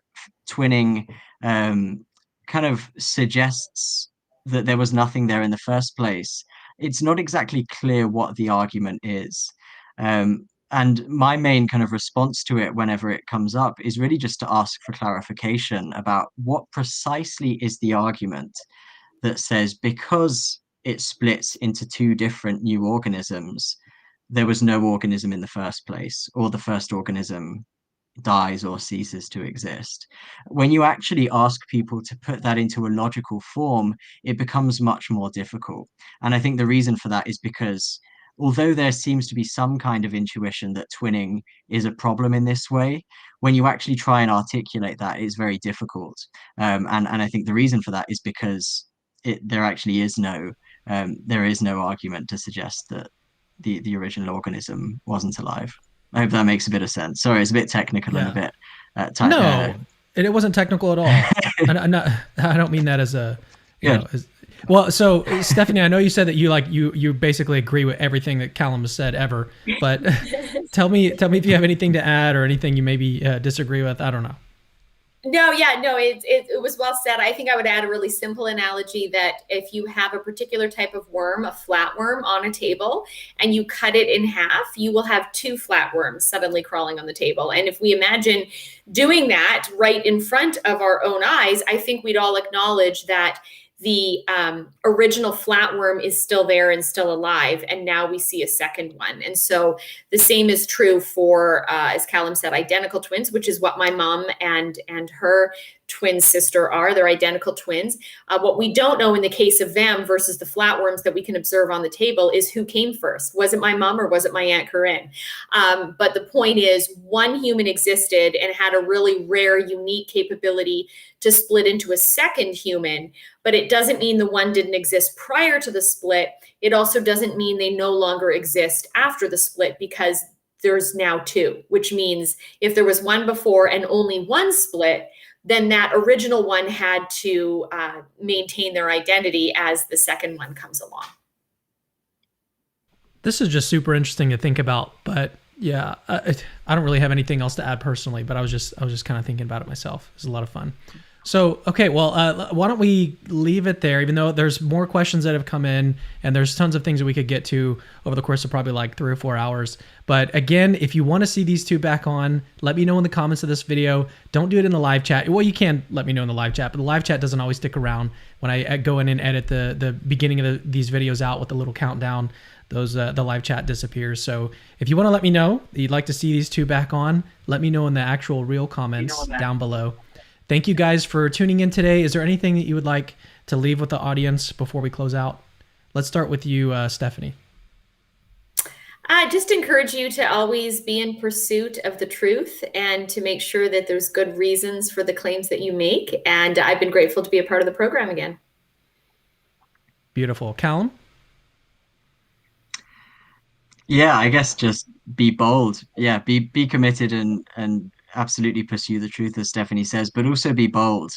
twinning kind of suggests that there was nothing there in the first place, it's not exactly clear what the argument is. And my main kind of response to it whenever it comes up is really just to ask for clarification about what precisely is the argument that says, because it splits into two different new organisms, there was no organism in the first place, or the first organism dies or ceases to exist. When you actually ask people to put that into a logical form, it becomes much more difficult. And I think the reason for that is because although there seems to be some kind of intuition that twinning is a problem in this way, when you actually try and articulate that, it's very difficult. And I think the reason for that is because there actually is no argument to suggest that the original organism wasn't alive. I hope that makes a bit of sense. Sorry, it's a bit technical and a bit no, it wasn't technical at all. I don't mean that as a you know. Well, so Stephanie, I know you said that you basically agree with everything that Callum has said ever, but tell me if you have anything to add or anything you maybe disagree with. I don't know. No, yeah, no, it was well said. I think I would add a really simple analogy that if you have a particular type of worm, a flatworm on a table, and you cut it in half, you will have two flatworms suddenly crawling on the table. And if we imagine doing that right in front of our own eyes, I think we'd all acknowledge that the original flatworm is still there and still alive. And now we see a second one. And so the same is true for, as Callum said, identical twins, which is what my mom and her twin sister are. They're identical twins. What we don't know in the case of them versus the flatworms that we can observe on the table is who came first. Was it my mom or was it my Aunt Corinne? But the point is, one human existed and had a really rare, unique capability to split into a second human, but it doesn't mean the one didn't exist prior to the split. It also doesn't mean they no longer exist after the split, because there's now two, which means if there was one before and only one split, then that original one had to maintain their identity as the second one comes along. This is just super interesting to think about, but yeah, I don't really have anything else to add personally, but I was just kind of thinking about it myself. It was a lot of fun. So, okay, well, why don't we leave it there, even though there's more questions that have come in and there's tons of things that we could get to over the course of probably like 3 or 4 hours. But again, if you want to see these two back on, let me know in the comments of this video. Don't do it in the live chat. Well, you can let me know in the live chat, but the live chat doesn't always stick around. When I go in and edit the beginning of these videos out with the little countdown, the live chat disappears. So if you want to let me know that you'd like to see these two back on, let me know in the actual real comments down below. Thank you guys for tuning in today. Is there anything that you would like to leave with the audience before we close out? Let's start with you, Stephanie. I just encourage you to always be in pursuit of the truth and to make sure that there's good reasons for the claims that you make. And I've been grateful to be a part of the program again. Beautiful. Callum? Yeah, I guess just be bold. Yeah, be committed and absolutely pursue the truth, as Stephanie says, but also be bold.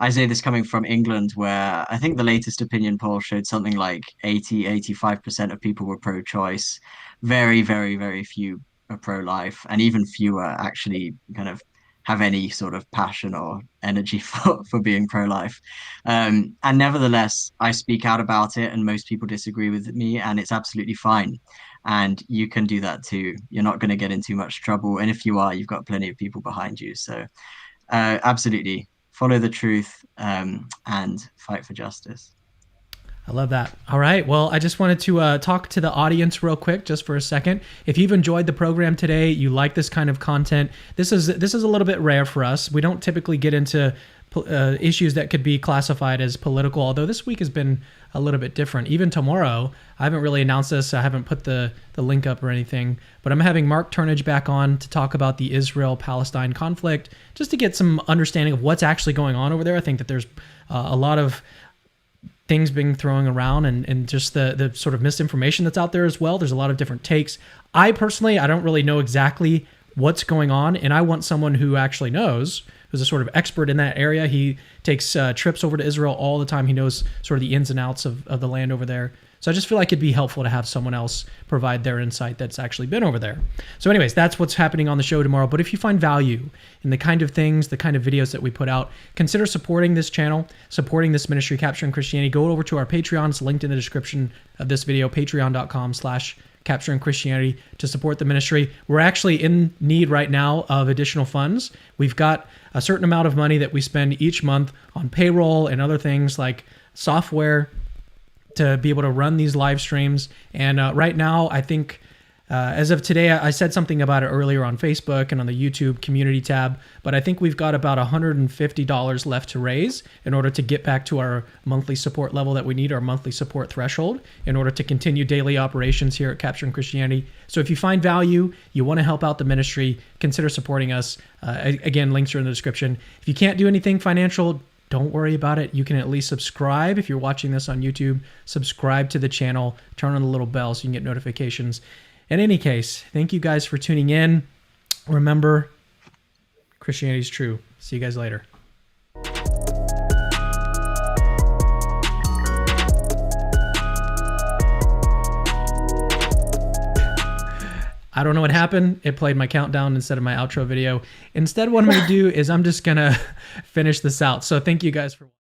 I say this coming from England, where I think the latest opinion poll showed something like 85% of people were pro-choice. Very, very, very few are pro-life, and even fewer actually kind of have any sort of passion or energy for being pro-life. And nevertheless, I speak out about it, and most people disagree with me, and it's absolutely fine. And you can do that too. You're not going to get in too much trouble. And if you are, you've got plenty of people behind you. So absolutely follow the truth and fight for justice. I love that. All right. Well, I just wanted to talk to the audience real quick, just for a second. If you've enjoyed the program today, you like this kind of content, this is a little bit rare for us. We don't typically get into issues that could be classified as political, although this week has been a little bit different. Even tomorrow, I haven't really announced this. I haven't put the link up or anything, but I'm having Mark Turnage back on to talk about the Israel-Palestine conflict, just to get some understanding of what's actually going on over there. I think that there's a lot of things being thrown around and just the sort of misinformation that's out there as well. There's a lot of different takes. I personally don't really know exactly what's going on, and I want someone who actually knows, who's a sort of expert in that area. He takes trips over to Israel all the time. He knows sort of the ins and outs of the land over there. So I just feel like it'd be helpful to have someone else provide their insight that's actually been over there. So anyways, that's what's happening on the show tomorrow. But if you find value in the kind of things, the kind of videos that we put out, consider supporting this channel, supporting this ministry, Capturing Christianity. Go over to our Patreon. It's linked in the description of this video, patreon.com/Capturing Christianity, to support the ministry. We're actually in need right now of additional funds. We've got a certain amount of money that we spend each month on payroll and other things like software to be able to run these live streams. And right now, I think as of today, I said something about it earlier on Facebook and on the YouTube community tab, but I think we've got about $150 left to raise in order to get back to our monthly support level that we need, our monthly support threshold, in order to continue daily operations here at Capturing Christianity. So if you find value, you want to help out the ministry, consider supporting us. Again, links are in the description. If you can't do anything financial, don't worry about it. You can at least subscribe. If you're watching this on YouTube, subscribe to the channel, turn on the little bell so you can get notifications. In any case, thank you guys for tuning in. Remember, Christianity is true. See you guys later. I don't know what happened. It played my countdown instead of my outro video. Instead, what I'm going to do is I'm just going to finish this out. So thank you guys for watching.